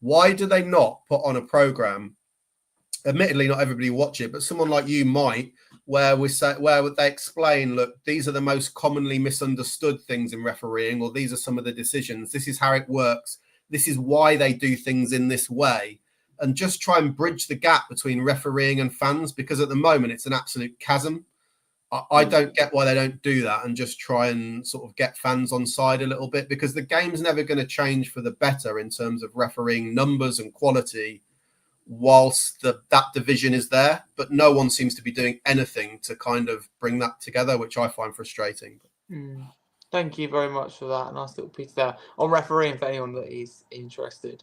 Why do they not put on a program? Admittedly, not everybody watch it, but someone like you might, where they explain, look, these are the most commonly misunderstood things in refereeing, or these are some of the decisions. This is how it works. This is why they do things in this way. And just try and bridge the gap between refereeing and fans, because at the moment it's an absolute chasm. I don't get why they don't do that and just try and sort of get fans on side a little bit, because the game's never going to change for the better in terms of refereeing numbers and quality whilst that division is there. But no one seems to be doing anything to kind of bring that together, which I find frustrating. Thank you very much for that. Nice little piece there on refereeing for anyone that is interested.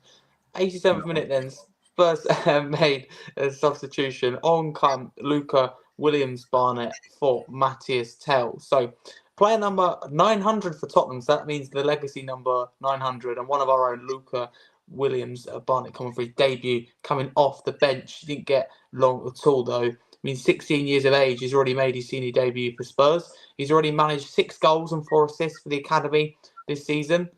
87th minute then. Spurs made a substitution. On come Luca Williams-Barnett for Matthias Tell. So player number 900 for Tottenham. So that means the legacy number 900. And one of our own, Luca Williams Barnett coming for his debut, coming off the bench. He didn't get long at all, though. I mean, 16 years of age, he's already made his senior debut for Spurs. He's already managed 6 goals and 4 assists for the academy this season.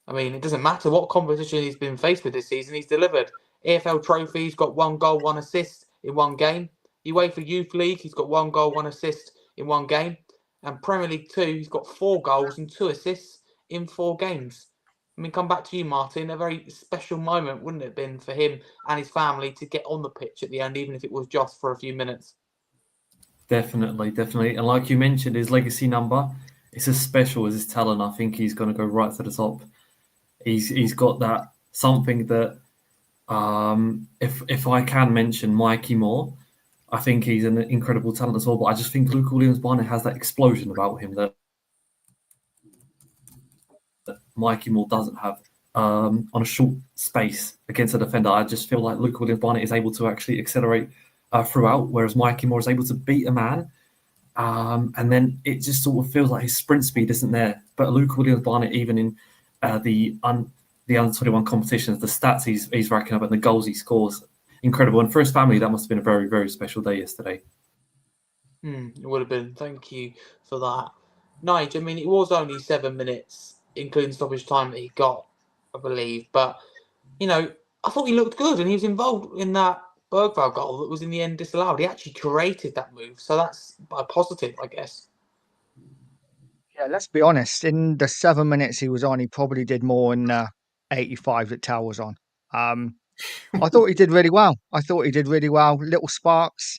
I mean, it doesn't matter what competition he's been faced with this season, he's delivered. AFL Trophy, he's got 1 goal, 1 assist in 1 game. UEFA Youth League, he's got 1 goal, 1 assist in 1 game. And Premier League 2, he's got 4 goals and 2 assists in 4 games. I mean, come back to you, Martin. A very special moment, wouldn't it have been for him and his family to get on the pitch at the end, even if it was just for a few minutes? Definitely. And like you mentioned, his legacy number, it's as special as his talent. I think he's going to go right to the top. He's got that something that, if I can mention Mikey Moore, I think he's an incredible talent as well. But I just think Luke Williams-Barnett has that explosion about him that Mikey Moore doesn't have on a short space against a defender. I just feel like Luke Williams-Barnett is able to actually accelerate throughout, whereas Mikey Moore is able to beat a man. And then it just sort of feels like his sprint speed isn't there. But Luke Williams-Barnett, even in the under-21 competitions, the stats he's racking up and the goals he scores, incredible. And for his family, that must have been a very, very special day yesterday. It would have been. Thank you for that. Nige, I mean, it was only 7 minutes, including stoppage time that he got, I believe. But, you know, I thought he looked good and he was involved in that Bergvall goal that was in the end disallowed. He actually created that move. So that's a positive, I guess. Yeah, let's be honest. In the 7 minutes he was on, he probably did more in 85 that Tao was on. I thought he did really well. Little sparks.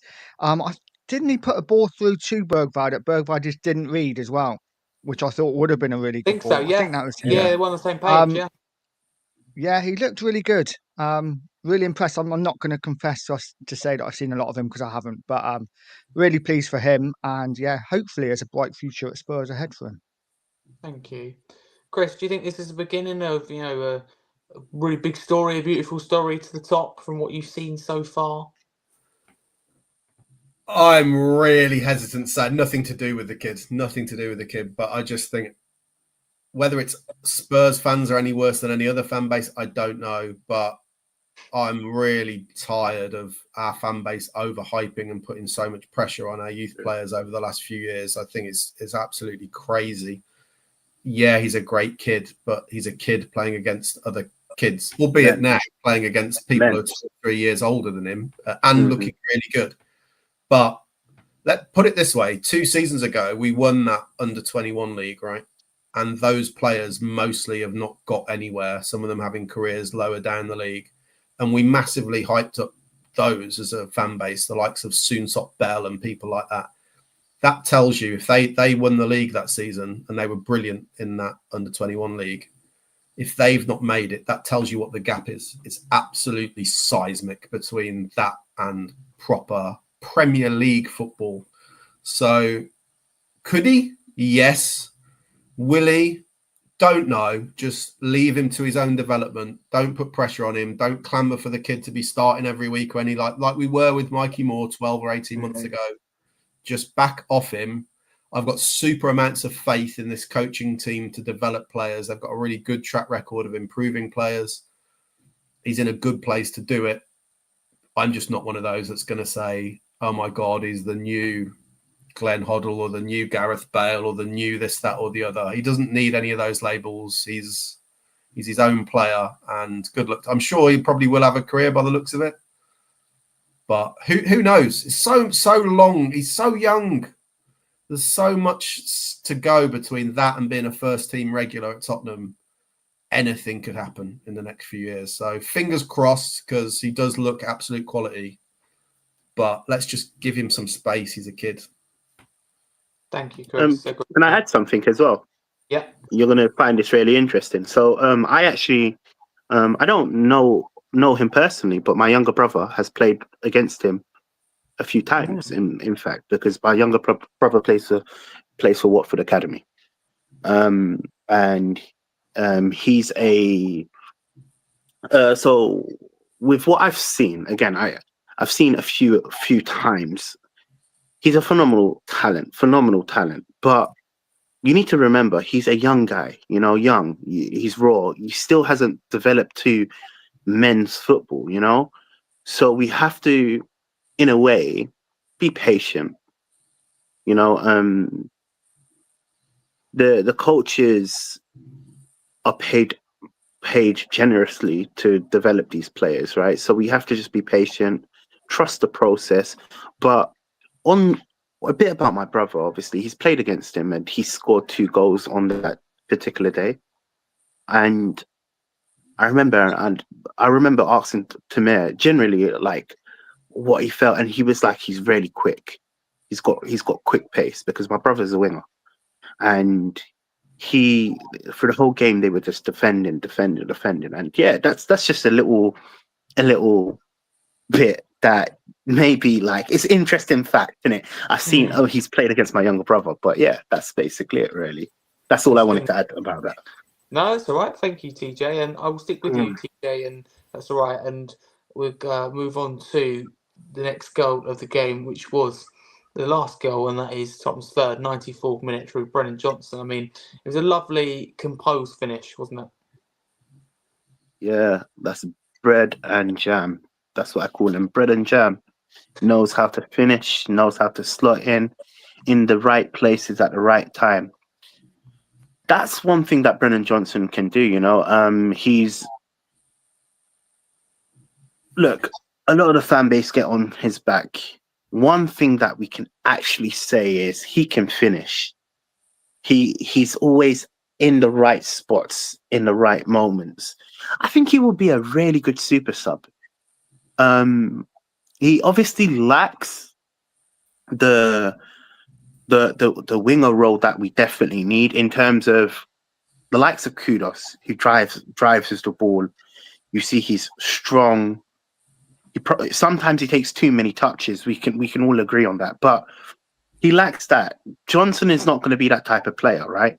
Didn't he put a ball through to Bergvall that Bergvall just didn't read as well, which I thought would have been a really good ball. So, yeah. I think that was We're on the same page, yeah. Yeah, he looked really good. Really impressed. I'm not going to confess to say that I've seen a lot of him because I haven't, but really pleased for him. And yeah, hopefully there's a bright future at Spurs ahead for him. Thank you. Chris, do you think this is the beginning of, a really big story, a beautiful story to the top from what you've seen so far? I'm really hesitant to say nothing to do with the kid, but I just think whether it's Spurs fans are any worse than any other fan base, I don't know, but I'm really tired of our fan base overhyping and putting so much pressure on our youth players over the last few years. I think it's absolutely crazy. Yeah, he's a great kid, but he's a kid playing against other kids, albeit now playing against people who are 2 or 3 years older than him and looking really good. But let's put it this way. 2 seasons ago, we won that under-21 league, right? And those players mostly have not got anywhere, some of them having careers lower down the league. And we massively hyped up those as a fan base, the likes of Soonsop Bell and people like that. That tells you if they won the league that season and they were brilliant in that under-21 league, if they've not made it, that tells you what the gap is. It's absolutely seismic between that and proper Premier League football. So could he? Yes. Will he? Don't know. Just leave him to his own development. Don't put pressure on him. Don't clamour for the kid to be starting every week or any like we were with Mikey Moore 12 or 18 months ago. Just back off him. I've got super amounts of faith in this coaching team to develop players. They've got a really good track record of improving players. He's in a good place to do it. I'm just not one of those that's going to say, oh my God, he's the new Glenn Hoddle or the new Gareth Bale or the new this, that, or the other. He doesn't need any of those labels. He's his own player, and good luck. I'm sure he probably will have a career by the looks of it. But who knows? It's so long. He's so young. There's so much to go between that and being a first team regular at Tottenham. Anything could happen in the next few years. So fingers crossed, because he does look absolute quality. But let's just give him some space. He's a kid. Thank you, Chris. Can I add something as well? Yeah. You're going to find this really interesting. So I actually, I don't know him personally, but my younger brother has played against him a few times, in fact, because my younger brother plays for Watford Academy. And he's a... so with what I've seen, again, I've seen a few times. He's a phenomenal talent, but you need to remember he's a young guy, young. He's raw. He still hasn't developed to men's football, you know? So we have to, in a way, be patient. You know, the coaches are paid generously to develop these players, right? So we have to just be patient, trust the process. But on a bit about my brother, obviously, he's played against him and he scored 2 goals on that particular day. And I remember asking Tamir generally like what he felt, and he was like, he's really quick. He's got quick pace because my brother's a winger, and he for the whole game they were just defending, and yeah, that's just a little bit that maybe like it's interesting fact, isn't it? I've seen he's played against my younger brother, but yeah, that's basically it really. That's all I wanted to add about that. No, that's all right. Thank you, TJ, and I will stick with you, TJ, and that's all right. And we'll move on to the next goal of the game, which was the last goal, and that is Tottenham's third, 94th minute through Brennan Johnson. I mean, it was a lovely, composed finish, wasn't it? Yeah, that's bread and jam. That's what I call him, bread and jam. Knows how to finish, knows how to slot in the right places at the right time. That's one thing that Brennan Johnson can do, you know. Look, a lot of the fan base get on his back. One thing that we can actually say is he can finish. He's always in the right spots, in the right moments. I think he will be a really good super sub. He obviously lacks the winger role that we definitely need in terms of the likes of Kudos, who drives the ball. You see, he's strong. Sometimes he takes too many touches. We can all agree on that, but he lacks that. Johnson is not going to be that type of player, right?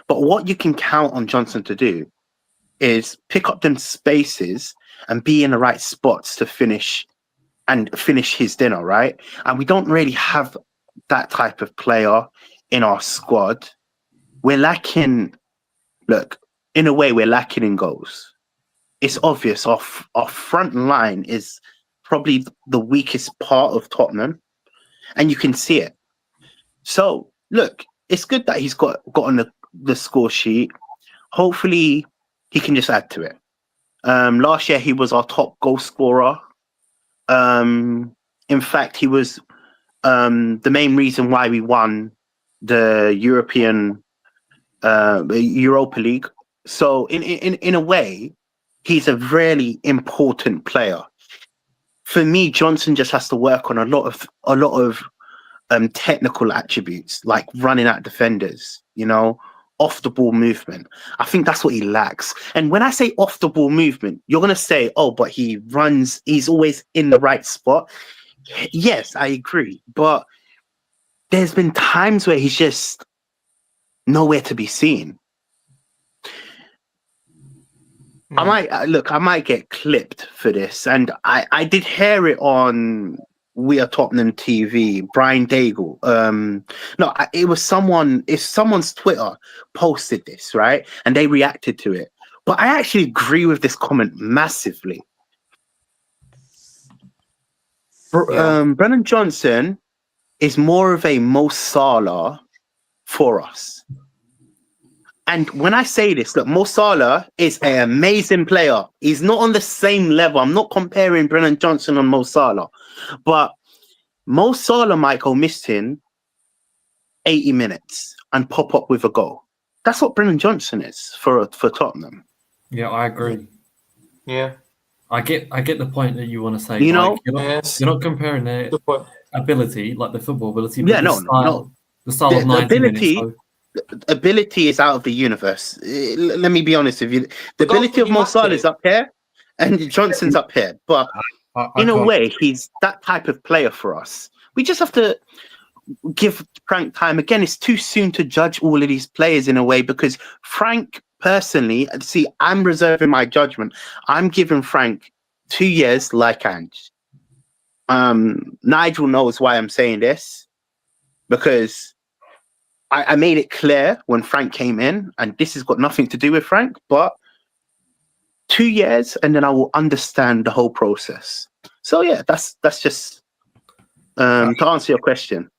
But what you can count on Johnson to do is pick up them spaces and be in the right spots to finish his dinner, right? And we don't really have that type of player in our squad. We're lacking. Look, in a way, we're lacking in goals. It's obvious. Our front line is probably the weakest part of Tottenham, and you can see it. So, look, it's good that he's got on the score sheet. Hopefully, he can just add to it. Last year, he was our top goal scorer. In fact, he was the main reason why we won the Europa League. So, in a way, he's a really important player. For me, Johnson just has to work on a lot of technical attributes like running at defenders, you know, off the ball movement. I think that's what he lacks. And when I say off the ball movement, you're going to say, oh, but he's always in the right spot. Yes, I agree. But there's been times where he's just nowhere to be seen. I might get clipped for this. And I did hear it on We Are Tottenham TV, Brian Daigle. It's someone's Twitter posted this, right? And they reacted to it. But I actually agree with this comment massively. Brennan Johnson is more of a Mo Salah for us. And when I say this, look, Mo Salah is an amazing player. He's not on the same level. I'm not comparing Brennan Johnson and Mo Salah. But Mo Salah might go missing 80 minutes and pop up with a goal. That's what Brennan Johnson is for Tottenham. Yeah, I agree. Yeah. I get the point that you want to say. You know, you're not comparing their ability, like the football ability, but the style of 90 minutes. So. Ability is out of the universe. Let me be honest with you. The ability of Mo Salah is up here, and Johnson's up here. But in a way, he's that type of player for us. We just have to give Frank time. Again, it's too soon to judge all of these players in a way because Frank, personally, see, I'm reserving my judgment. I'm giving Frank 2 years like Ange. Nigel knows why I'm saying this because I made it clear when Frank came in, and this has got nothing to do with Frank, but 2 years, and then I will understand the whole process. So yeah, that's just to answer your question.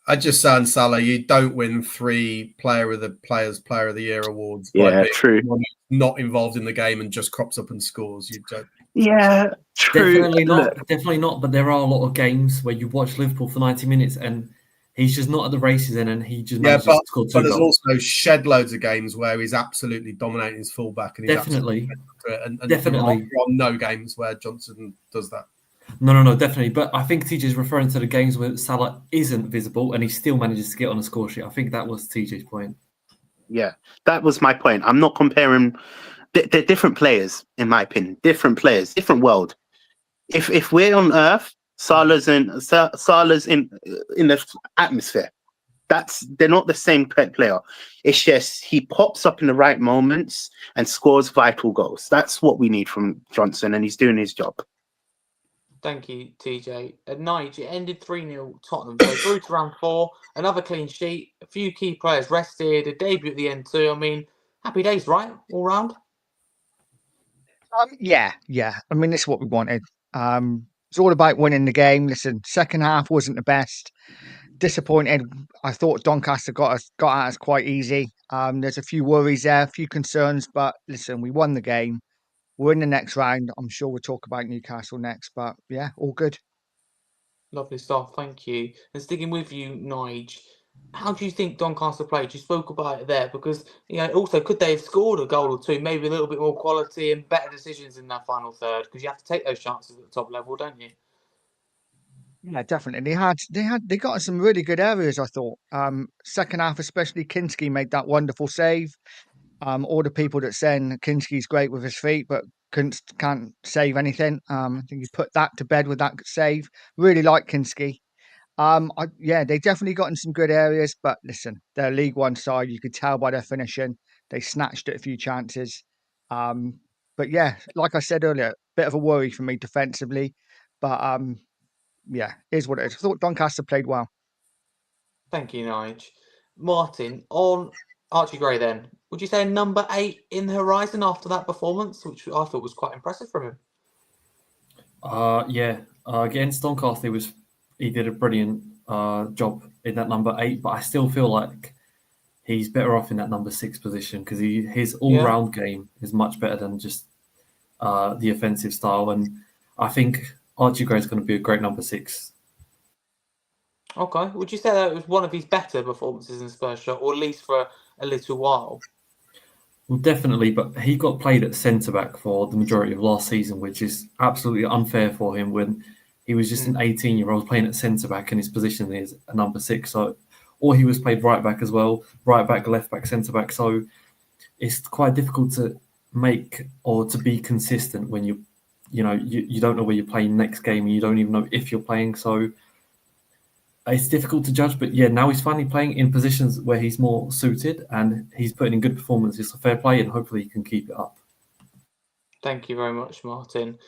I just say, Salah, you don't win 3 Player of the Year awards by Yeah, being true. someone who's not involved in the game and just crops up and scores. You don't. Yeah, true. Definitely not. Look, Definitely not. But there are a lot of games where you watch Liverpool for 90 minutes and he's just not at the races and he just manages to score 2 but there's goals. also shed loads of games where he's absolutely dominating his fullback and he's Definitely. and Definitely. there are no games where Johnson does that. No, definitely. But I think TJ is referring to the games where Salah isn't visible and he still manages to get on a score sheet. I think that was TJ's point. yeah, that was my point. I'm not comparing. They're different players, in my opinion. Different players, different world. If we're on Earth, Salah's in the atmosphere. They're not the same player. It's just he pops up in the right moments and scores vital goals. That's what we need from Johnson, and he's doing his job. Thank you, TJ. At Nige, it ended 3-0 Tottenham. So through to round 4, another clean sheet, a few key players rested, a debut at the end too. I mean, happy days, right? All round? Yeah. I mean, this is what we wanted. It's all about winning the game. Listen, second half wasn't the best. Disappointed. I thought Doncaster got at us quite easy. There's a few worries there, a few concerns, but listen, we won the game. We're in the next round. I'm sure we'll talk about Newcastle next, but yeah, all good. Lovely stuff, thank you. And sticking with you, Nige, how do you think Doncaster played? You spoke about it there because, also could they have scored a goal or two, maybe a little bit more quality and better decisions in that final third? Because you have to take those chances at the top level, don't you? Yeah, definitely. They got some really good areas, I thought. Second half, especially Kinski made that wonderful save. All the people that saying Kinski's great with his feet, but can't save anything. I think he put that to bed with that save. Really like Kinski. They definitely got in some good areas, but listen, they're League One side. You could tell by their finishing. They snatched at a few chances. But yeah, like I said earlier, bit of a worry for me defensively. But yeah, is what it is. I thought Doncaster played well. Thank you, Nige. Martin, on Archie Gray then, would you say number 8 in the horizon after that performance, which I thought was quite impressive from him? Against Doncaster, he did a brilliant job in that number 8, but I still feel like he's better off in that number 6 position because his all-round game is much better than just the offensive style, and I think Archie Gray is going to be a great number 6. Okay. Would you say that it was one of his better performances in Spurs shirt, or at least for a little while? Well, definitely, but he got played at centre-back for the majority of last season, which is absolutely unfair for him when he was just an 18-year-old playing at centre-back and his position is a number 6. So, or he was played right-back as well, right-back, left-back, centre-back. So it's quite difficult to make or to be consistent when you don't know where you're playing next game and you don't even know if you're playing. So it's difficult to judge, but yeah, now he's finally playing in positions where he's more suited and he's putting in good performances. So fair play, and hopefully he can keep it up. Thank you very much, Martin.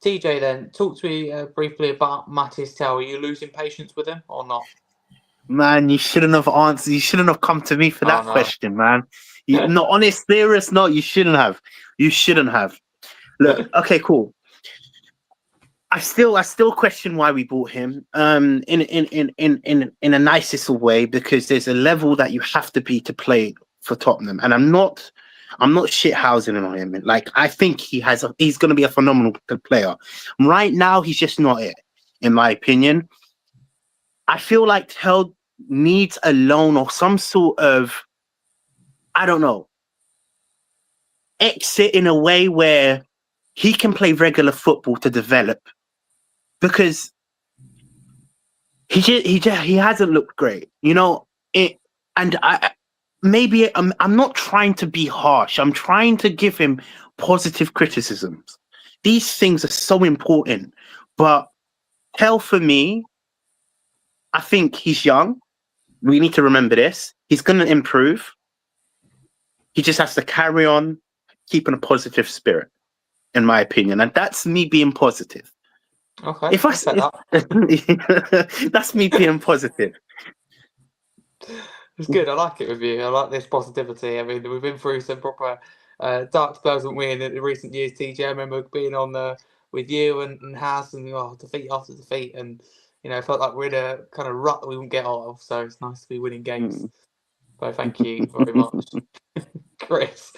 TJ, then, talk to me briefly about Matis Tell. Are you losing patience with him or not? Man, you shouldn't have answered. You shouldn't have come to me for that question, man. Honest, serious, no, you shouldn't have. You shouldn't have. Look, okay, cool. I still question why we bought him. In a nicest way, because there's a level that you have to be to play for Tottenham, and I'm not shithousing on him. Like, I think he's going to be a phenomenal player. Right now, he's just not it, in my opinion. I feel like Tell needs a loan or some sort of, I don't know, exit in a way where he can play regular football to develop, because he hasn't looked great, and I'm not trying to be harsh. I'm trying to give him positive criticisms. These things are so important, but Tell, for me, I think he's young. We need to remember this. He's going to improve. He just has to carry on keeping a positive spirit, in my opinion. And that's me being positive. Okay. That's me being positive. It's good. I like it with you. I like this positivity. I mean, we've been through some proper Dark Spurs won't win in the recent years, TJ. I remember being on with you and Has and defeat after defeat, and it felt like we're in a kind of rut that we wouldn't get out of. So it's nice to be winning games. So thank you very much, Chris.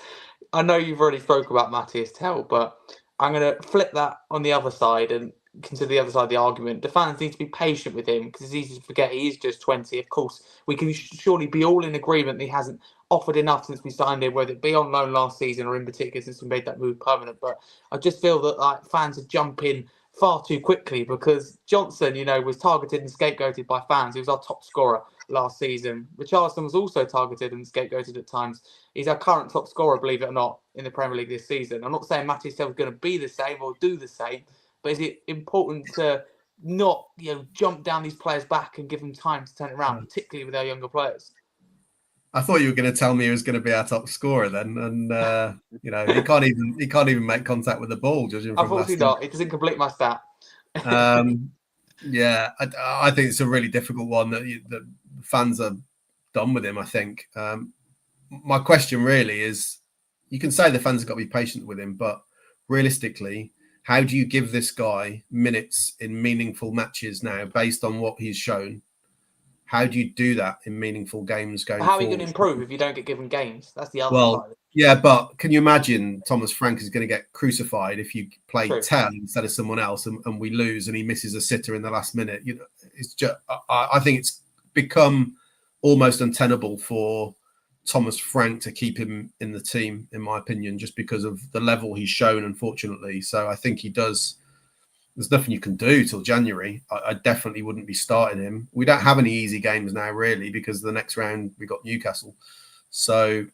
I know you've already spoke about Matthias Tell, but I'm going to flip that on the other side and consider the other side of the argument. The fans need to be patient with him because it's easy to forget he is just 20. Of course, we can surely be all in agreement that he hasn't offered enough since we signed him, whether it be on loan last season or in particular since we made that move permanent. But I just feel that fans are jumping far too quickly because Johnson, was targeted and scapegoated by fans. He was our top scorer last season. Richarlison was also targeted and scapegoated at times. He's our current top scorer, believe it or not, in the Premier League this season. I'm not saying Matthias Tell is going to be the same or do the same, but is it important to not jump down these players back and give them time to turn it around, particularly with our younger players? I thought you were going to tell me he was going to be our top scorer then, and he can't even make contact with the ball. Judging from unfortunately not. It doesn't complete my stat. Yeah, I think it's a really difficult one that fans are done with him. I think my question really is, you can say the fans have got to be patient with him, but realistically, how do you give this guy minutes in meaningful matches now based on what he's shown? How do you do that in meaningful games going forward? How are you going to improve if you don't get given games? That's the other side. Yeah, but can you imagine Thomas Frank is going to get crucified if you play True. Tell instead of someone else and we lose and he misses a sitter in the last minute? It's just I think it's become almost untenable for Thomas Frank to keep him in the team, in my opinion, just because of the level he's shown, unfortunately. So I think he does. There's nothing you can do till January. I definitely wouldn't be starting him. We don't have any easy games now, really, because the next round we got Newcastle. So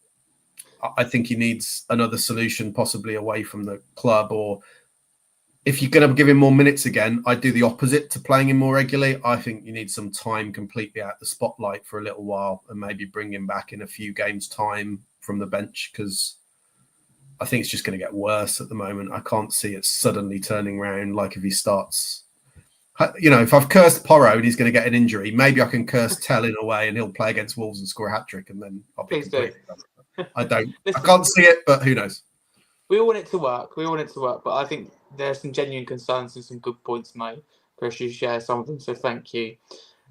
I think he needs another solution, possibly away from the club. Or if you're going to give him more minutes again, I'd do the opposite to playing him more regularly. I think you need some time completely out the spotlight for a little while and maybe bring him back in a few games' time from the bench, because I think it's just going to get worse at the moment. I can't see it suddenly turning around. Like if he starts, if I've cursed Porro and he's going to get an injury, maybe I can curse Tell in a way and he'll play against Wolves and score a hat-trick and then I'll be completely done. I can't see it, but who knows? We all want it to work. But I think there's some genuine concerns and some good points made. Chris, you share some of them, so thank you.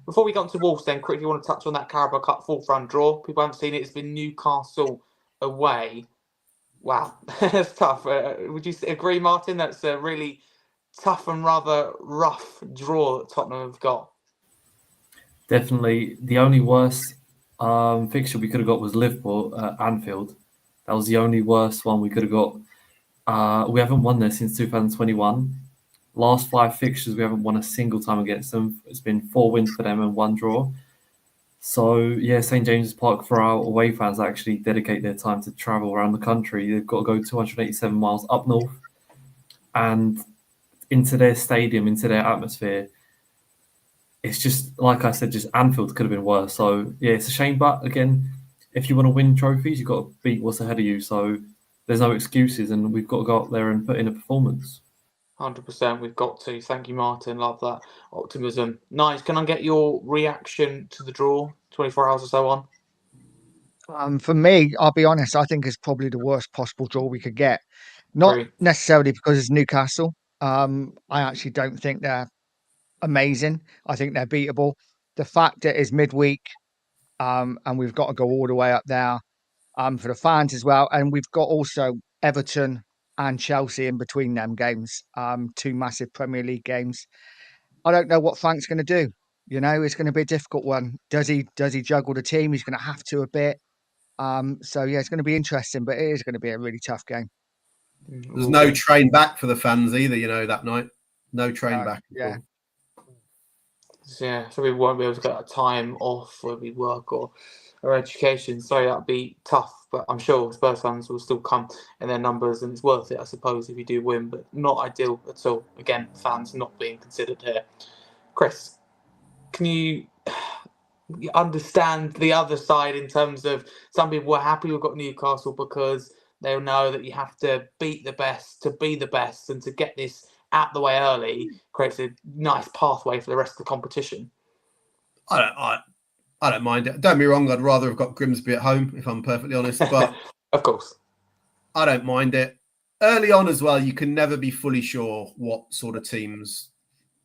Before we get on to Wolves, then, quickly want to touch on that Carabao Cup fourth round draw. People haven't seen it. It's been Newcastle away. Wow, that's tough. Would you agree, Martin? That's a really tough and rather rough draw that Tottenham have got. Definitely. The only worst fixture we could have got was Liverpool at Anfield. That was the only worst one we could have got. We haven't won there since 2021. Last 5 fixtures, we haven't won a single time against them. It's been 4 wins for them and 1 draw. So, yeah, St. James's Park, for our away fans, actually dedicate their time to travel around the country. They've got to go 287 miles up north and into their stadium, into their atmosphere. It's just, like I said, just Anfield could have been worse. So, yeah, it's a shame. But, again, if you want to win trophies, you've got to beat what's ahead of you. So there's no excuses, and we've got to go up there and put in a performance. 100%, we've got to. Thank you, Martin. Love that optimism. Nice. Can I get your reaction to the draw 24 hours or so on? For me, I'll be honest, I think it's probably the worst possible draw we could get. Not necessarily because it's Newcastle. I actually don't think they're amazing. I think they're beatable. The fact that it's midweek, and we've got to go all the way up there for the fans as well. And we've got also Everton and Chelsea in between them games, 2 massive Premier League games. I don't know what Frank's going to do. It's going to be a difficult one. Does he juggle the team? He's going to have to a bit. So yeah, it's going to be interesting, but it is going to be a really tough game. There's no train back for the fans either, that night. No train back. Yeah. Yeah, so we won't be able to get that time off where we work or education. So that'd be tough, but I'm sure Spurs fans will still come in their numbers, and it's worth it, I suppose, if you do win, but not ideal at all. Again, fans not being considered here. Chris, can you understand the other side in terms of some people were happy we've got Newcastle because they'll know that you have to beat the best to be the best, and to get this out the way early creates a nice pathway for the rest of the competition? I don't mind it. Don't be wrong, I'd rather have got Grimsby at home, if I'm perfectly honest. But of course, I don't mind it. Early on as well, you can never be fully sure what sort of teams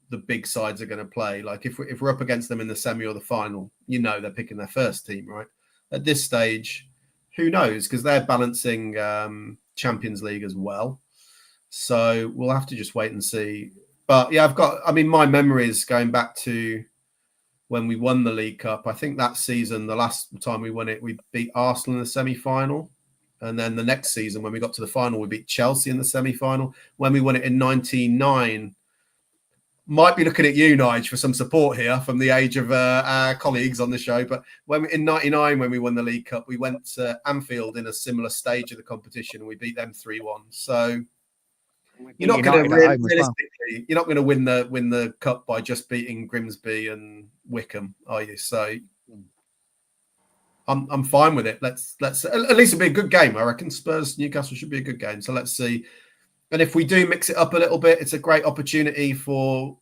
the big sides are going to play. Like if we're up against them in the semi or the final, they're picking their first team, right? At this stage, who knows? Because they're balancing Champions League as well. So we'll have to just wait and see. But yeah, my memory is going back to when we won the League Cup. I think that season, the last time we won it, we beat Arsenal in the semi-final. And then the next season, when we got to the final, we beat Chelsea in the semi-final. When we won it in 1999, might be looking at you, Nige, for some support here from the age of our colleagues on the show. But in 99, when we won the League Cup, we went to Anfield in a similar stage of the competition and we beat them 3-1. So you're not going to realistically, you're not going to win the cup by just beating Grimsby and Wickham, are you? So I'm fine with it. Let's at least it'll be a good game. I reckon Spurs Newcastle should be a good game. So let's see. And if we do mix it up a little bit, it's a great opportunity for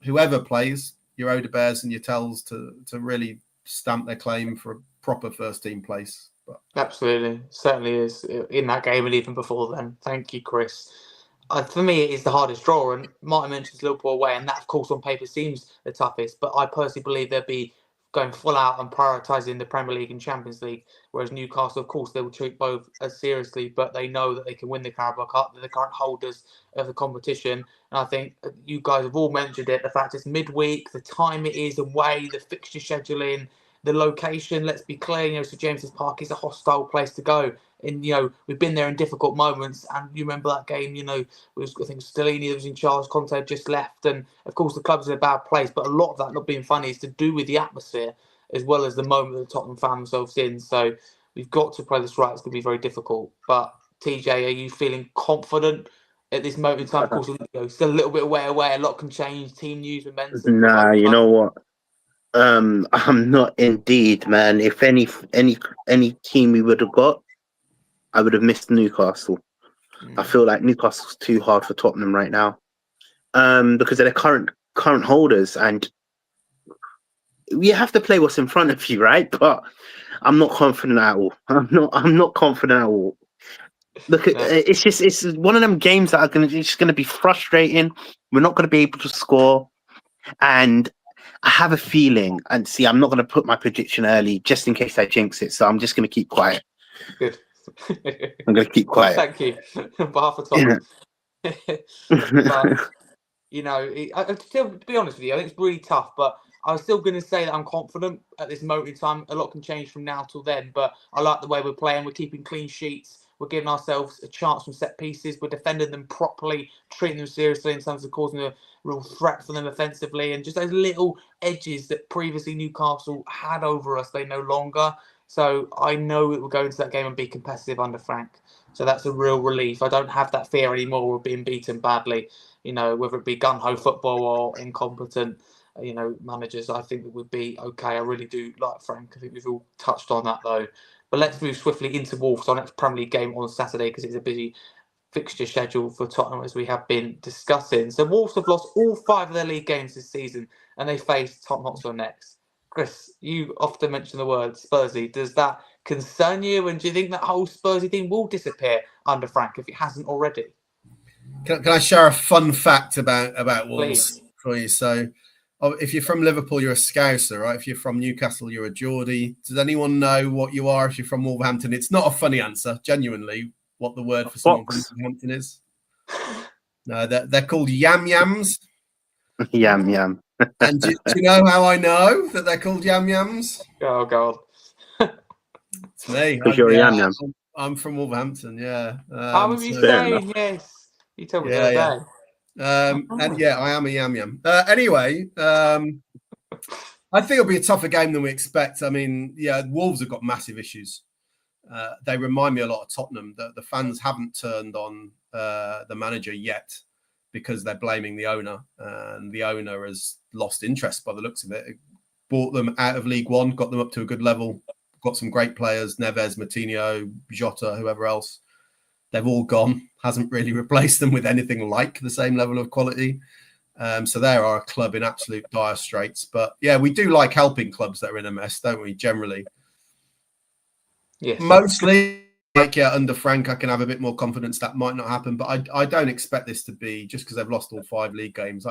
whoever plays your Oda Bears and your Tells to really stamp their claim for a proper first team place. But absolutely, certainly is in that game and even before then. Thank you, Chris. For me, it is the hardest draw, and Martin mentions Liverpool away, and that, of course, on paper seems the toughest. But I personally believe they'll be going full out and prioritising the Premier League and Champions League, whereas Newcastle, of course, they will treat both as seriously, but they know that they can win the Carabao Cup. They're the current holders of the competition. And I think you guys have all mentioned it, the fact it's midweek, the time it is away, the fixture scheduling, the location, let's be clear, St James's Park is a hostile place to go. And, we've been there in difficult moments. And you remember that game, I think Stellini that was in charge, Conte had just left. And, of course, the club's in a bad place. But a lot of that, not being funny, is to do with the atmosphere as well as the moment that Tottenham found themselves in. So we've got to play this right. It's going to be very difficult. But, Teejay, are you feeling confident at this moment in time? Of course, still a little bit away. A lot can change. Team news, momentum. Nah, you know what? I'm not indeed, man. If any team we would have got, I would have missed Newcastle. I feel like Newcastle's too hard for Tottenham right now, because of their current holders, and you have to play what's in front of you, right? But I'm not confident at all. I'm not confident at all. Look, it's one of them games that it's going to be frustrating. We're not going to be able to score, and I have a feeling. And see, I'm not going to put my prediction early just in case I jinx it. So I'm just going to keep quiet. Good. I'm going to keep quiet. Thank you on behalf of Tottenham. But, to be honest with you, I think it's really tough, but I was still going to say that I'm confident at this moment in time. A lot can change from now till then, but I like the way we're playing. We're keeping clean sheets. We're giving ourselves a chance from set pieces. We're defending them properly, treating them seriously in terms of causing a real threat for them offensively. And just those little edges that previously Newcastle had over us, they no longer. So I know that we'll go into that game and be competitive under Frank. So that's a real relief. I don't have that fear anymore of being beaten badly, whether it be gun-ho football or incompetent, managers. I think that would be okay. I really do like Frank. I think we've all touched on that, though. But let's move swiftly into Wolves, our next Premier League game on Saturday, because it's a busy fixture schedule for Tottenham, as we have been discussing. So Wolves have lost all 5 of their league games this season, and they face Tottenham Hotspur next. Chris, you often mention the word Spursy. Does that concern you? And do you think that whole Spursy team will disappear under Frank if it hasn't already? Can I share a fun fact about Wolves for you? So, if you're from Liverpool, you're a Scouser, right? If you're from Newcastle, you're a Geordie. Does anyone know what you are if you're from Wolverhampton? It's not a funny answer, genuinely, what the word for someone from Wolverhampton is. No, they're called yam-yams. Yam. And do you know how I know that they're called yam-yams? Oh, God. It's me. Because you're a yam-yam. I'm from Wolverhampton, yeah. How have you saying? Yes. You told me the other day. And yeah, I am a yam-yam. Anyway, I think it'll be a tougher game than we expect. I mean, yeah, Wolves have got massive issues. They remind me a lot of Tottenham. The fans haven't turned on the manager yet because they're blaming the owner. And the owner has lost interest by the looks of it. Bought them out of League One, got them up to a good level, got some great players, Neves, Moutinho, Jota, whoever else. They've all gone. Hasn't really replaced them with anything like the same level of quality. So they are a club in absolute dire straits. But yeah, we do like helping clubs that are in a mess, don't we, generally? Yes. Mostly like, yeah, under Frank, I can have a bit more confidence that might not happen. But I don't expect this to be, just because they've lost all 5 league games,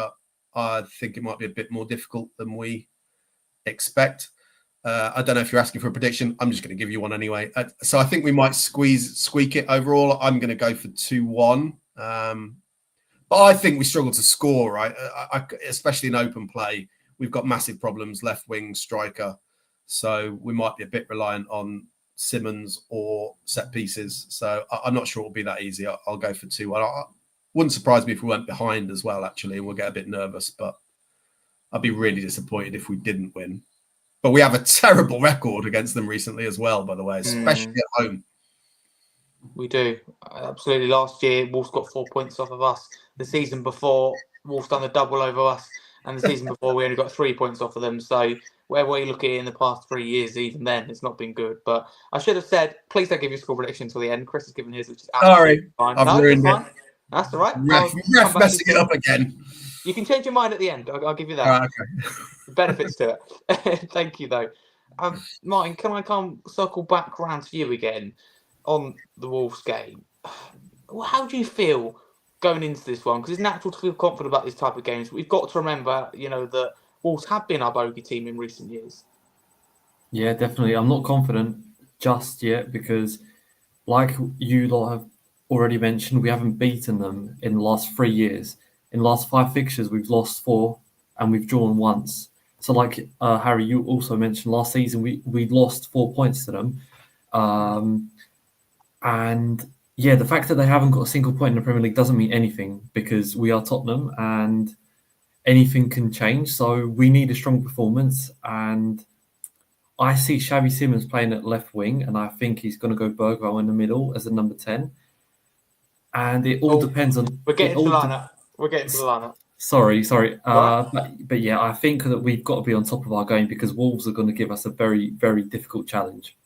I think it might be a bit more difficult than we expect. I don't know if you're asking for a prediction. I'm just going to give you one anyway. So I think we might squeak it overall. I'm going to go for 2-1. But I think we struggle to score, right? Especially in open play. We've got massive problems, left wing, striker. So we might be a bit reliant on Simmons or set pieces. So I'm not sure it'll be that easy. I'll go for 2-1. Wouldn't surprise me if we went behind as well, actually, and we'll get a bit nervous. But I'd be really disappointed if we didn't win. But we have a terrible record against them recently as well, by the way, especially at home. We do. Absolutely. Last year, Wolves got 4 points off of us. The season before, Wolves done the double over us. And the season before, we only got 3 points off of them. So where we look at it in the past 3 years, even then, it's not been good. But I should have said, please don't give your score prediction until the end. Chris has given his, which is absolutely fine. I've ruined it. That's all right. Ref messing it up again. You can change your mind at the end. I'll give you that. Right, okay. Benefits to it. Thank you, though. Martin, can I circle back around to you again on the Wolves game? How do you feel going into this one? Because it's natural to feel confident about this type of games. But we've got to remember, that Wolves have been our bogey team in recent years. Yeah, definitely. I'm not confident just yet because, like you lot have already mentioned, we haven't beaten them in the last 3 years. In the last 5 fixtures, we've lost 4 and we've drawn once. So like Harry, you also mentioned last season, we lost 4 points to them. And yeah, the fact that they haven't got a single point in the Premier League doesn't mean anything because we are Tottenham and anything can change. So we need a strong performance. And I see Xavi Simons playing at left wing and I think he's going to go Bergwijn in the middle as a number 10. And it all depends on... We're getting to the lineup. Sorry. But yeah, I think that we've got to be on top of our game because Wolves are going to give us a very, very difficult challenge.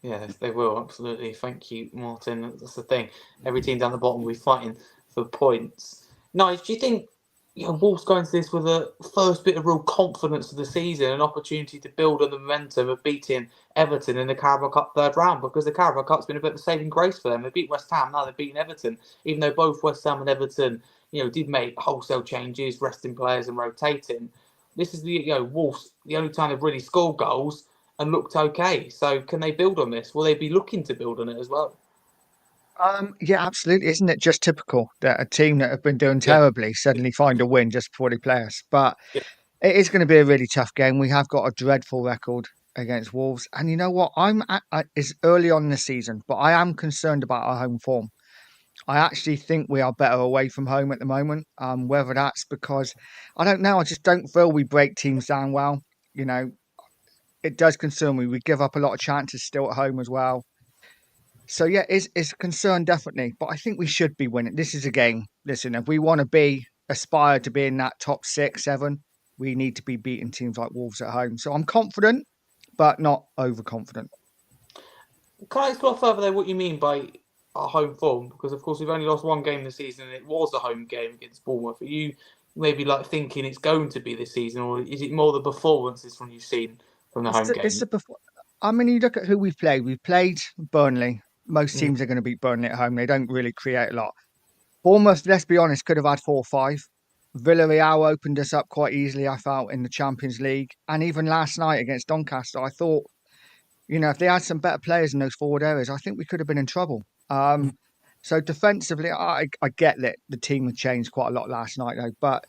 Yes, they will, absolutely. Thank you, Martin. That's the thing. Every team down the bottom will be fighting for points. Nige, do you think Wolves go into this with a first bit of real confidence of the season, an opportunity to build on the momentum of beating Everton in the Carabao Cup third round? Because the Carabao Cup's been a bit of a saving grace for them. They beat West Ham, now they've beaten Everton, even though both West Ham and Everton did make wholesale changes, resting players and rotating. This is the Wolves, the only time they've really scored goals and looked okay. So can they build on this? Will they be looking to build on it as well? Yeah, absolutely. Isn't it just typical that a team that have been doing terribly suddenly find a win just before they play us? But it is going to be a really tough game. We have got a dreadful record against Wolves. And you know what? It's early on in the season, but I am concerned about our home form. I actually think we are better away from home at the moment. Whether that's because, I don't know, I just don't feel we break teams down well. It does concern me. We give up a lot of chances still at home as well. So yeah, it's a concern definitely, but I think we should be winning. This is a game. Listen, if we want to aspire to be in that top 6, 7, we need to be beating teams like Wolves at home. So I'm confident, but not overconfident. Can I explore further there what you mean by our home form? Because of course we've only lost 1 game this season, and it was a home game against Bournemouth. Are you maybe thinking it's going to be this season, or is it more the performances from you've seen from the home game? You look at who we've played. We've played Burnley. Most teams are going to beat Burnley at home. They don't really create a lot. Bournemouth, let's be honest, could have had 4 or 5. Villarreal opened us up quite easily, I felt, in the Champions League. And even last night against Doncaster, I thought, if they had some better players in those forward areas, I think we could have been in trouble. So defensively, I get that the team had changed quite a lot last night, though. But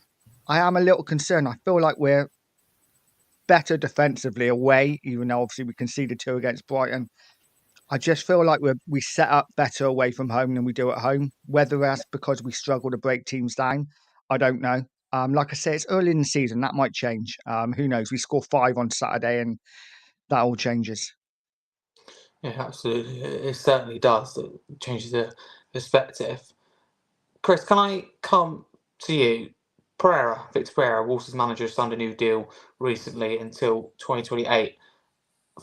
I am a little concerned. I feel like we're better defensively away, even though obviously we conceded 2 against Brighton. I just feel like we set up better away from home than we do at home. Whether that's because we struggle to break teams down, I don't know. Like I say, it's early in the season. That might change. Who knows? We score 5 on Saturday and that all changes. Yeah, absolutely. It certainly does. It changes the perspective. Chris, can I come to you? Victor Pereira, Wolves' manager, signed a new deal recently until 2028.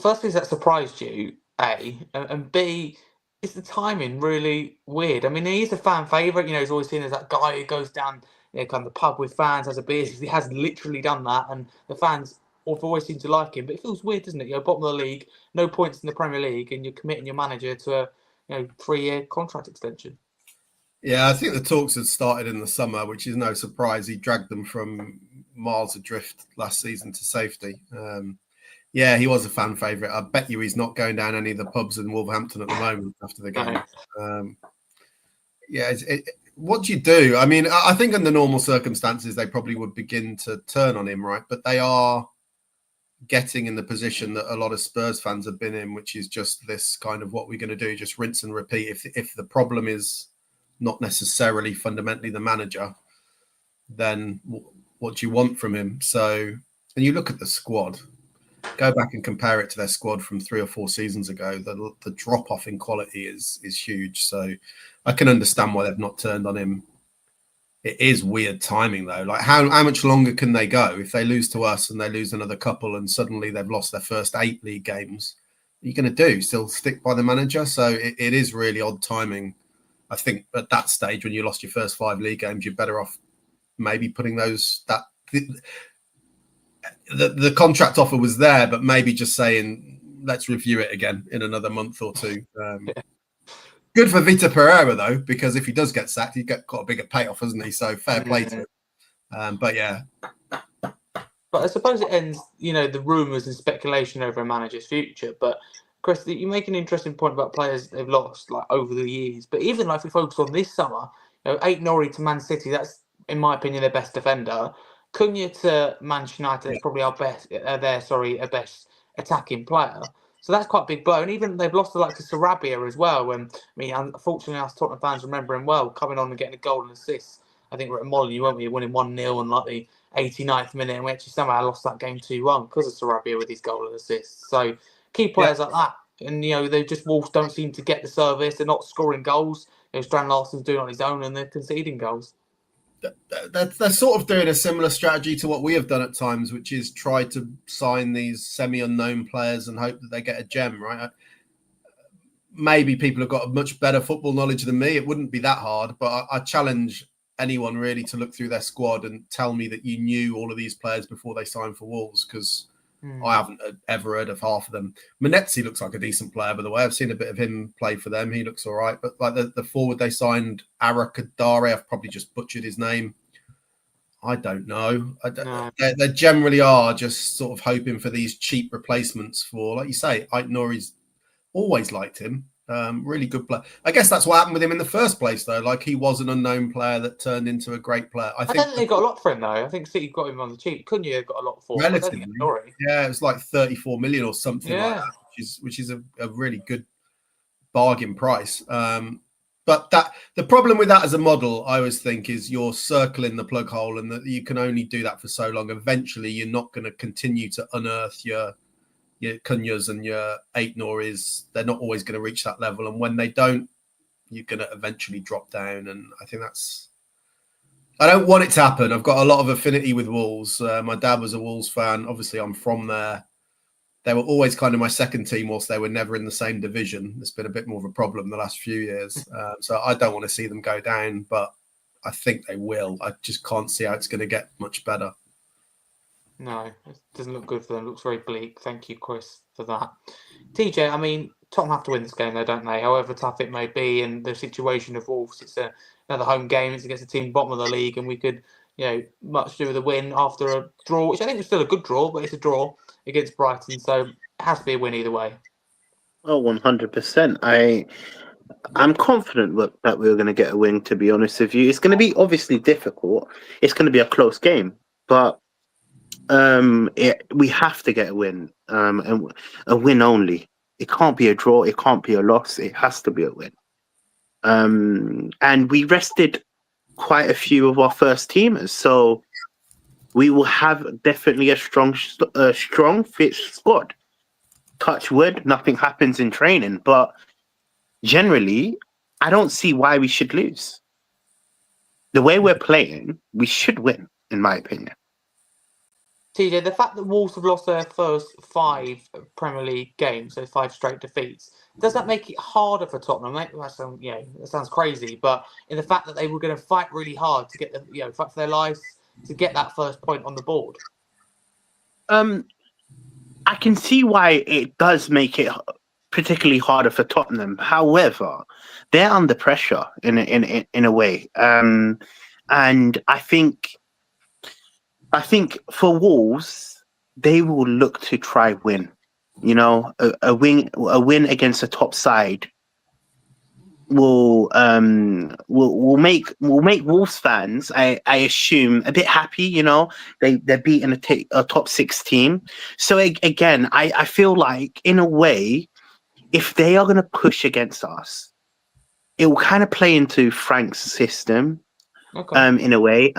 Firstly, has that surprised you, A? And B, is the timing really weird? I mean, he's a fan favourite. He's always seen as that guy who goes down kind of the pub with fans, has a beer. He has literally done that, and the fans have always seemed to like him. But it feels weird, doesn't it? Bottom of the league, no points in the Premier League, and you're committing your manager to 3-year contract extension. Yeah, I think the talks had started in the summer, which is no surprise. He dragged them from miles adrift last season to safety. Yeah, he was a fan favourite. I bet you he's not going down any of the pubs in Wolverhampton at the moment after the game. What do you do? I mean, I think under normal circumstances, they probably would begin to turn on him, right? But they are getting in the position that a lot of Spurs fans have been in, which is just this kind of what we're going to do, just rinse and repeat. If the problem is not necessarily fundamentally the manager, then what do you want from him? So, and you look at the squad, go back and compare it to their squad from 3 or 4 seasons ago. The drop off in quality is huge. So I can understand why they've not turned on him. It is weird timing though. Like how much longer can they go? If they lose to us and they lose another couple and suddenly they've lost their first 8 league games, what are you going to do? Still stick by the manager? So it is really odd timing. I think at that stage when you lost your first 5 league games, you're better off maybe putting the contract offer was there, but maybe just saying, let's review it again in another month or 2. Good for Vitor Pereira, though, because if he does get sacked, he's got a bigger payoff, hasn't he? So fair play to him. But yeah. But I suppose it ends, the rumours and speculation over a manager's future. But Chris, you make an interesting point about players they've lost over the years. But even if we focus on this summer, Aït-Nouri to Man City, that's, in my opinion, their best defender. Cunha to Manchester United is probably our best attacking player. So that's quite a big blow. And even they've lost the likes of Sarabia as well. And unfortunately, us Tottenham fans remember him well, coming on and getting a goal and assist. I think we're at Molineux, weren't we? Winning 1-0 in the 89th minute. And we actually somehow lost that game 2-1 because of Sarabia with his goal and assist. So key players like that. And, they just, Wolves don't seem to get the service. They're not scoring goals. Strand Larsen's doing it on his own and they're conceding goals. They're sort of doing a similar strategy to what we have done at times, which is try to sign these semi-unknown players and hope that they get a gem, right? Maybe people have got a much better football knowledge than me. It wouldn't be that hard, but I challenge anyone really to look through their squad and tell me that you knew all of these players before they signed for Wolves, because I haven't ever heard of half of them. Manetzi looks like a decent player, by the way. I've seen a bit of him play for them. He looks all right. But like the forward they signed, Arakadare, I've probably just butchered his name. I don't know. They generally are just sort of hoping for these cheap replacements for, like you say, Aït-Nouri's always liked him. Really good player. I guess that's what happened with him in the first place, though. Like he was an unknown player that turned into a great player. I don't think they got a lot for him, though. I think City got him on the cheap. Cunha got a lot for him. Relatively. Yeah, it was like 34 million or something like that, which is a really good bargain price. But the problem with that as a model, I always think, is you're circling the plug hole and that you can only do that for so long. Eventually, you're not going to continue to unearth your Cunhas and your Aït-Nouris. They're not always going to reach that level. And when they don't, you're going to eventually drop down. And I think I don't want it to happen. I've got a lot of affinity with Wolves. My dad was a Wolves fan. Obviously, I'm from there. They were always kind of my second team, whilst they were never in the same division. It's been a bit more of a problem the last few years. So I don't want to see them go down, but I think they will. I just can't see how it's going to get much better. No, it doesn't look good for them. It looks very bleak. Thank you, Chris, for that. TJ, Tottenham have to win this game, though, don't they? However tough it may be, and the situation of Wolves, it's another home game. It's against a team bottom of the league, and we could, much do with a win after a draw, which I think was still a good draw, but it's a draw against Brighton, so it has to be a win either way. Oh, 100%. I'm confident that we're going to get a win, to be honest with you. It's going to be obviously difficult. It's going to be a close game, but we have to get a win, and a win only. It can't be a draw. It can't be a loss. It has to be a win. And we rested quite a few of our first teamers, so we will have definitely a strong fit squad. Touch wood, nothing happens in training, but generally, I don't see why we should lose. The way we're playing, we should win, in my opinion. TJ, the fact that Wolves have lost their first 5 Premier League games, so 5 straight defeats, does that make it harder for Tottenham? That sounds crazy, but in the fact that they were going to fight really hard to get fight for their lives to get that first point on the board. I can see why it does make it particularly harder for Tottenham. However, they're under pressure in a way, and I think for Wolves, they will look to try win. You know, a win against a top side will make Wolves fans, I assume, a bit happy. You know, they're beating a top 6 team. So again, I feel like in a way, if they are going to push against us, it will kind of play into Frank's system, Okay. in a way.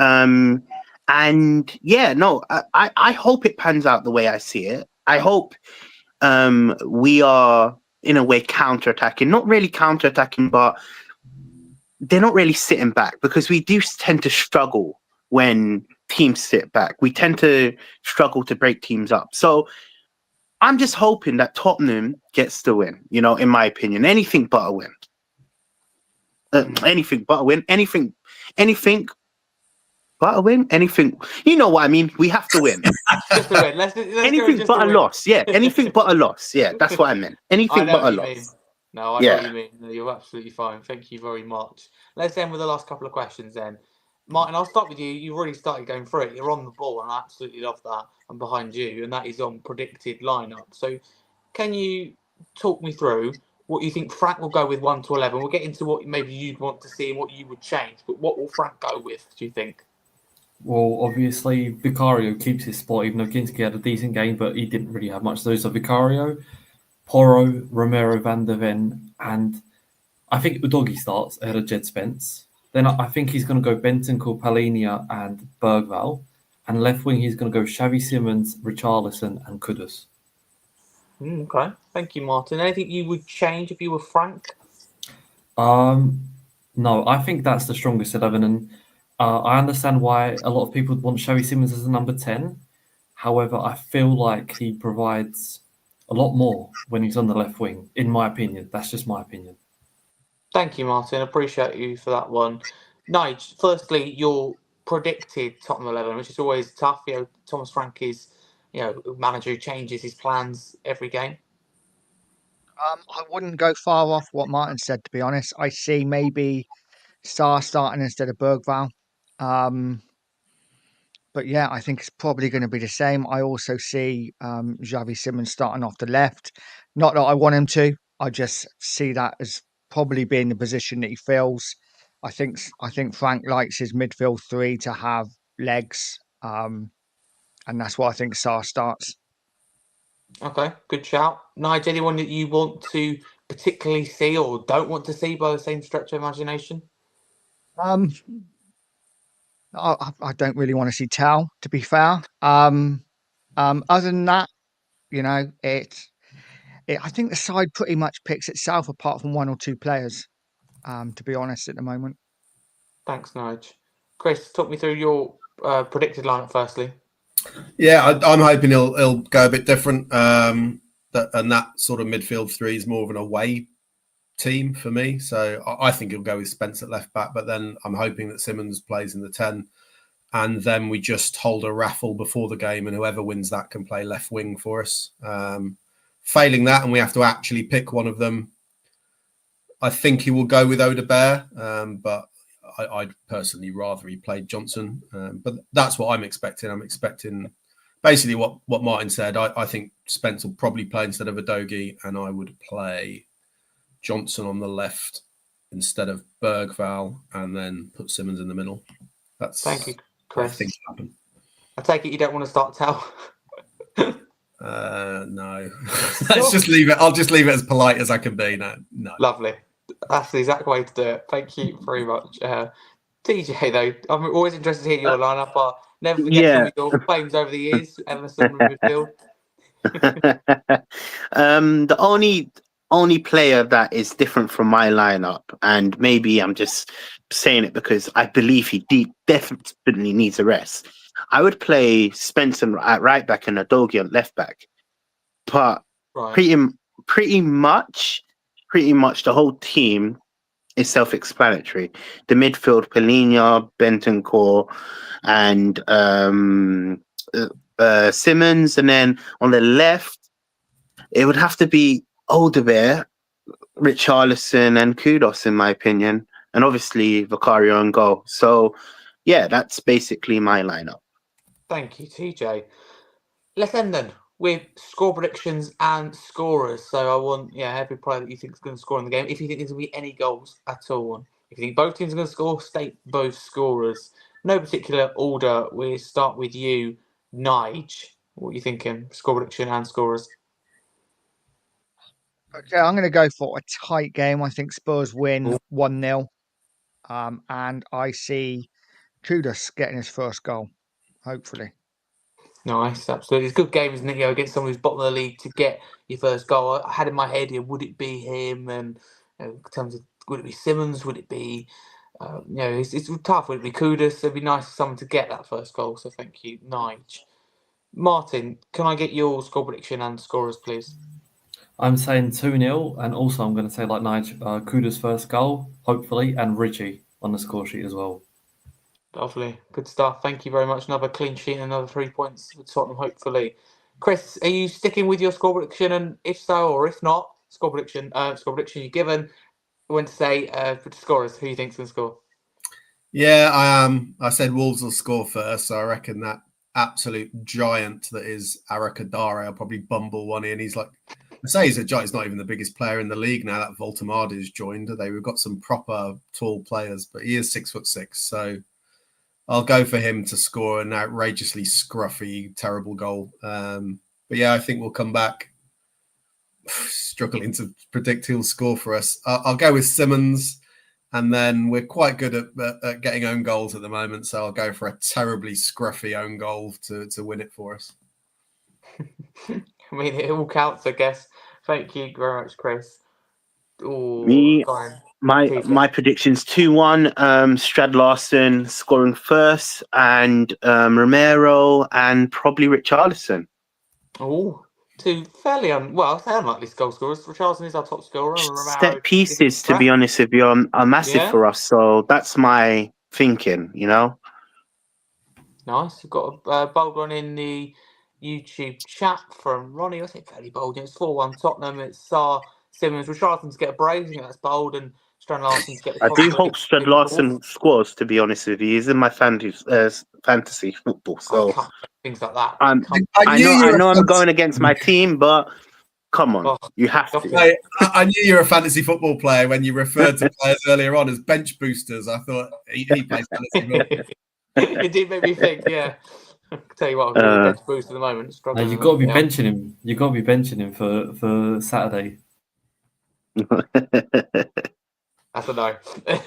And yeah, no, I hope it pans out the way I see it. I hope we are in a way counter-attacking, not really counter-attacking, but they're not really sitting back, because we do tend to struggle when teams sit back. We tend to struggle to break teams up. So I'm just hoping that Tottenham gets the win, you know, in my opinion. Anything but a win. Anything but a win. Anything but a win. Anything. You know what I mean? We have to win. Just a win. Let's Anything go but a win. loss. Yeah. Anything but a loss. Yeah. That's what I meant. Anything I know but a what you loss. mean. No, I know what you mean. No, you're absolutely fine. Thank you very much. Let's end with the last couple of questions then. Martin, I'll start with you. You've already started going through it. You're on the ball, and I absolutely love that. I'm behind you, and that is on predicted lineup. So, can you talk me through what you think Frank will go with 1 to 11? We'll get into what maybe you'd want to see and what you would change, but what will Frank go with, do you think? Well, obviously, Vicario keeps his spot, even though Ginski had a decent game, but he didn't really have much of those. So Vicario, Porro, Romero, Van der Ven, and I think Udogi starts ahead of Jed Spence. Then I think he's going to go Bentancur, Palinia, and Bergval. And left wing, he's going to go Xavi Simons, Richarlison, and Kudus. Okay. Thank you, Martin. Anything you would change if you were Frank? No, I think that's the strongest 11. And I understand why a lot of people want Xavi Simons as a number 10. However, I feel like he provides a lot more when he's on the left wing, in my opinion. That's just my opinion. Thank you, Martin. Appreciate you for that one. Nige, firstly, your predicted Tottenham 11, which is always tough. You know, Thomas Frank is, manager who changes his plans every game. I wouldn't go far off what Martin said, to be honest. I see maybe Sarr starting instead of Bergval. But yeah, I think it's probably going to be the same. I also see Xavi Simons starting off the left. Not that I want him to. I just see that as probably being the position that he fills. I think Frank likes his midfield 3 to have legs, and that's why I think Sarr starts. Okay, good shout. Nige, anyone that you want to particularly see or don't want to see by the same stretch of imagination? I don't really want to see Tal, to be fair. Other than that, I think the side pretty much picks itself, apart from 1 or 2 players. To be honest, at the moment. Thanks, Nige. Chris, talk me through your predicted lineup firstly. Yeah, I'm hoping he'll go a bit different. And that sort of midfield 3 is more of an away team for me. So I think he'll go with Spence at left back, but then I'm hoping that Simons plays in the 10. And then we just hold a raffle before the game, and whoever wins that can play left wing for us. Failing that, and we have to actually pick one of them, I think he will go with Odebear, but I'd personally rather he played Johnson. But that's what I'm expecting. I'm expecting basically what Martin said. I think Spence will probably play instead of Udogi, and I would play Johnson on the left instead of Bergval, and then put Simons in the middle. Thank you, Chris. I think happen. I take it you don't want to start Tal. No. Let's just leave it. I'll just leave it as polite as I can be. No. Lovely. That's the exact way to do it. Thank you very much. Teejay, though, I'm always interested to hear your lineup. But never forget some of your claims over the years. Emerson midfield. The only player that is different from my lineup, and maybe I'm just saying it because I believe he definitely needs a rest. I would play Spencer at right back and Udogi on left back, but pretty much the whole team is self-explanatory. The midfield, Palinia, Bentancur, and Simons, and then on the left, it would have to be Alderweireld, Richarlison, and Kudos, in my opinion, and obviously Vicario on goal. So, yeah, that's basically my lineup. Thank you, TJ. Let's end then with score predictions and scorers. So I want every player that you think is going to score in the game. If you think there's going to be any goals at all, if you think both teams are going to score, state both scorers. No particular order. We start with you, Nige. What are you thinking? Score prediction and scorers. Okay, I'm going to go for a tight game. I think Spurs win 1-0. And I see Kudos getting his first goal, hopefully. Nice, absolutely. It's a good game, isn't it? Against someone who's bottom of the league to get your first goal. I had in my head, would it be him? And in terms of, would it be Simmons? Would it be, it's tough. Would it be Kudus? It'd be nice for someone to get that first goal. So thank you, Nige. Martin, can I get your score prediction and scorers, please? I'm saying 2-0, and also I'm going to say, like Nige, Kuda's first goal, hopefully, and Richie on the score sheet as well. Lovely. Good stuff. Thank you very much. Another clean sheet and another 3 points for Tottenham, hopefully. Chris, are you sticking with your score prediction? And if so, or if not, score prediction you're given. I want to say for the scorers, who you think's going to score? Yeah, I am. I said Wolves will score first, so I reckon that absolute giant that is Arakadare will probably bumble one in. He's like, I say he's a giant. He's not even the biggest player in the league now that Voltemada's joined. We've got some proper tall players, but he is 6'6", so I'll go for him to score an outrageously scruffy, terrible goal. But yeah, I think we'll come back. Struggling to predict who'll score for us. I'll go with Simmons. And then we're quite good at getting own goals at the moment, so I'll go for a terribly scruffy own goal to win it for us. I mean, it all counts, I guess. Thank you very much, Chris. Me, my prediction's 2-1. Strad Larson scoring first, and Romero, and probably Richarlison. Oh, two fairly unlikely goal scorers. Richarlison is our top scorer. Set pieces, to be honest with you, are massive for us. So that's my thinking, Nice. We've got a bold one in the YouTube chat from Ronnie. I think fairly bold. It's 4-1 Tottenham. It's Simmons. Richarlison to get a brace. I think that's bold. And Strand Larson to get the I do hope Strad Larson scores, to be honest with you. He's in my fantasy football. So things like that. I know I'm going against my team, but come on, you have to. I knew you were a fantasy football player when you referred to players earlier on as bench boosters. I thought he plays fantasy football. It did make me think, yeah. I'll tell you what, I'm bench boost at the moment. You've got to be benching him. You've got to be benching him for Saturday. That's a no.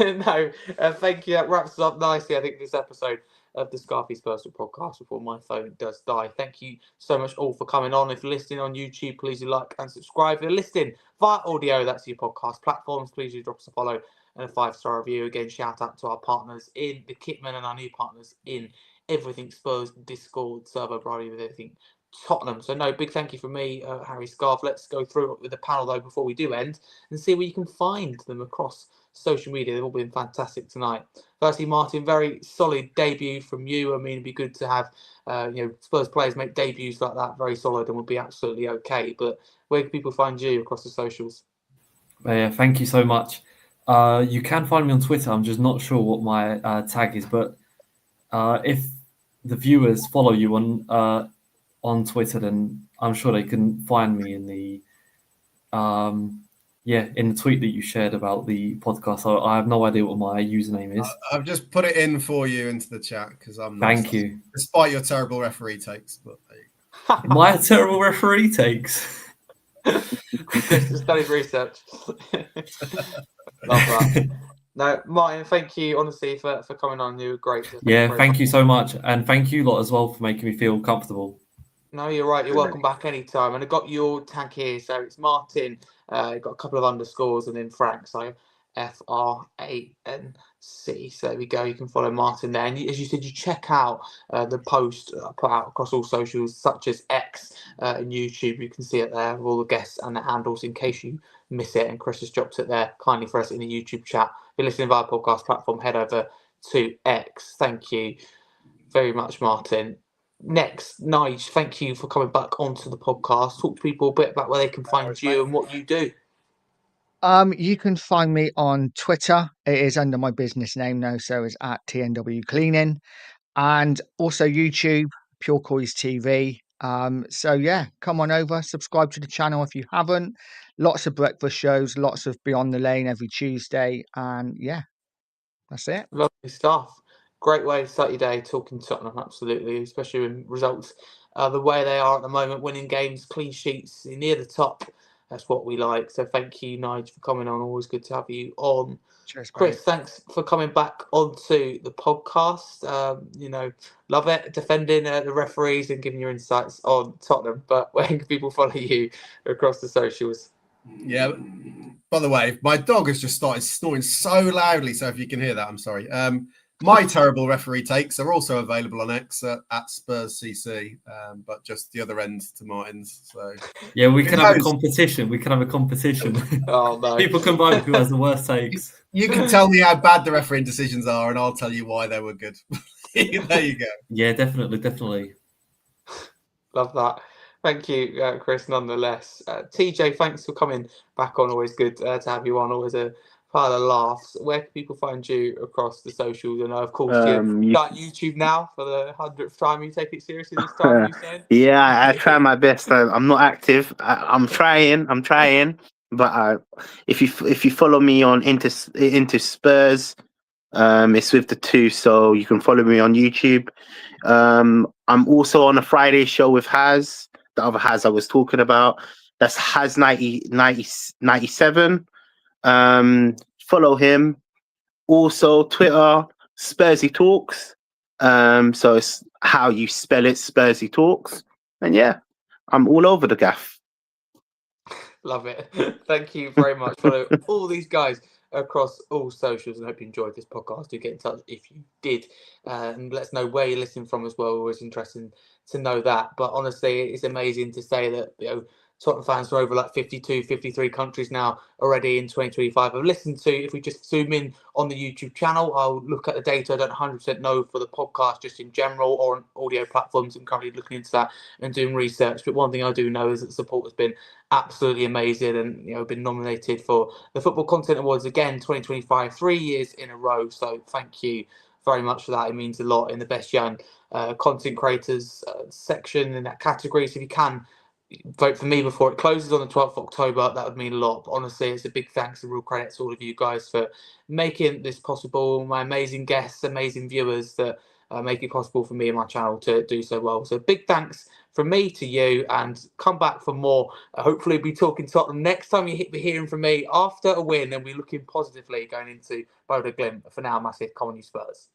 No, thank you. That wraps us up nicely, I think, this episode of the Scarfey Spurs Talk Podcast before my phone does die. Thank you so much all for coming on. If you're listening on YouTube, please do like and subscribe. If you're listening via audio, that's your podcast platforms. Please do drop us a follow and a 5-star review. Again, shout out to our partners in the Kitman and our new partners in Everything Spurs Discord server, Brady, with everything Tottenham. So no, big thank you from me, Harry Scarfe. Let's go through it with the panel though before we do end and see where you can find them across social media. They've all been fantastic tonight. Firstly, Martin, very solid debut from you. I mean, it'd be good to have Spurs players make debuts like that, very solid, and would be absolutely okay. But where can people find you across the socials? Yeah, thank you so much. You can find me on Twitter. I'm just not sure what my tag is, but if the viewers follow you on Twitter, then I'm sure they can find me in the in the tweet that you shared about the podcast. So I have no idea what my username is. I've just put it in for you into the chat because I'm not. Thank you. Despite your terrible referee takes, but my terrible referee takes. Just studied research. Love that. No, Martin, thank you honestly for coming on. You were great. Thank you so much, and thank you lot as well for making me feel comfortable. No, you're right. You're welcome back anytime. And I got your tag here, so it's Martin. Got a couple of underscores and then Frank. So FRANC. So there we go. You can follow Martin there. And as you said, you check out the post put out across all socials such as X and YouTube. You can see it there with all the guests and the handles in case you miss it. And Chris has dropped it there kindly for us in the YouTube chat. If you're listening via podcast platform, head over to X. Thank you very much, Martin. next, Nige, thank you for coming back onto the podcast. Talk to people a bit about where they can find you and what you do. You can find me on Twitter. It is under my business name now, so it's at TNW Cleaning, and also YouTube, Pure COYS TV. So yeah, come on over, subscribe to the channel if you haven't. Lots of breakfast shows, lots of Beyond the Lane every Tuesday, and yeah, that's it. Lovely stuff. Great way to start your day talking Tottenham, absolutely, especially when results the way they are at the moment, winning games, clean sheets, near the top. That's what we like. So thank you, Nige, for coming on. Always good to have you on. Cheers, Chris, mate. thanks for coming back onto the podcast. Love it, defending the referees and giving your insights on Tottenham. But where can people follow you across the socials? Yeah. By the way, my dog has just started snoring so loudly. So if you can hear that, I'm sorry. My terrible referee takes are also available on X at Spurs CC, but just the other end to Martin's. So Yeah, we can have a competition. We can have a competition. Oh no! People can vote who has the worst takes. You can tell me how bad the refereeing decisions are, and I'll tell you why they were good. There you go. Yeah, definitely. Love that. Thank you, Chris, nonetheless. Teejay, thanks for coming back on. Always good to have you on. Always a pile of laughs. Where can people find you across the socials? And of course, you start YouTube now for the 100th time. You take it seriously this time, you said? Yeah, I try my best. I'm not active. I'm trying. But if you follow me on into Spurs, it's with the 2, so you can follow me on YouTube. I'm also on a Friday show with Haz, the other Haz I was talking about. That's Haz 97. Follow him. Also Twitter, Spursy Talks. So it's how you spell it, Spursy Talks. And yeah, I'm all over the gaff. Love it. Thank you very much. Follow all these guys across all socials, and hope you enjoyed this podcast. Do get in touch if you did, and let us know where you're listening from as well. Always interesting to know that. But honestly, it's amazing to say that Tottenham fans from over 52, 53 countries now already in 2025 have listened to. If we just zoom in on the YouTube channel, I'll look at the data. I don't 100% know for the podcast just in general or on audio platforms. I'm currently looking into that and doing research. But one thing I do know is that the support has been absolutely amazing, and been nominated for the Football Content Awards again 2025, 3 years in a row. So thank you very much for that. It means a lot in the Best Young Content Creators section in that category. So if you can vote for me before it closes on the 12th of October, that would mean a lot. But honestly, it's a big thanks and real credit to all of you guys for making this possible. My amazing guests, amazing viewers that make it possible for me and my channel to do so well. So big thanks from me to you, and come back for more. Hopefully we'll be talking Tottenham next time you be hearing from me after a win, and we're looking positively going into Bodo Glimt. For now, massive Come on you Spurs.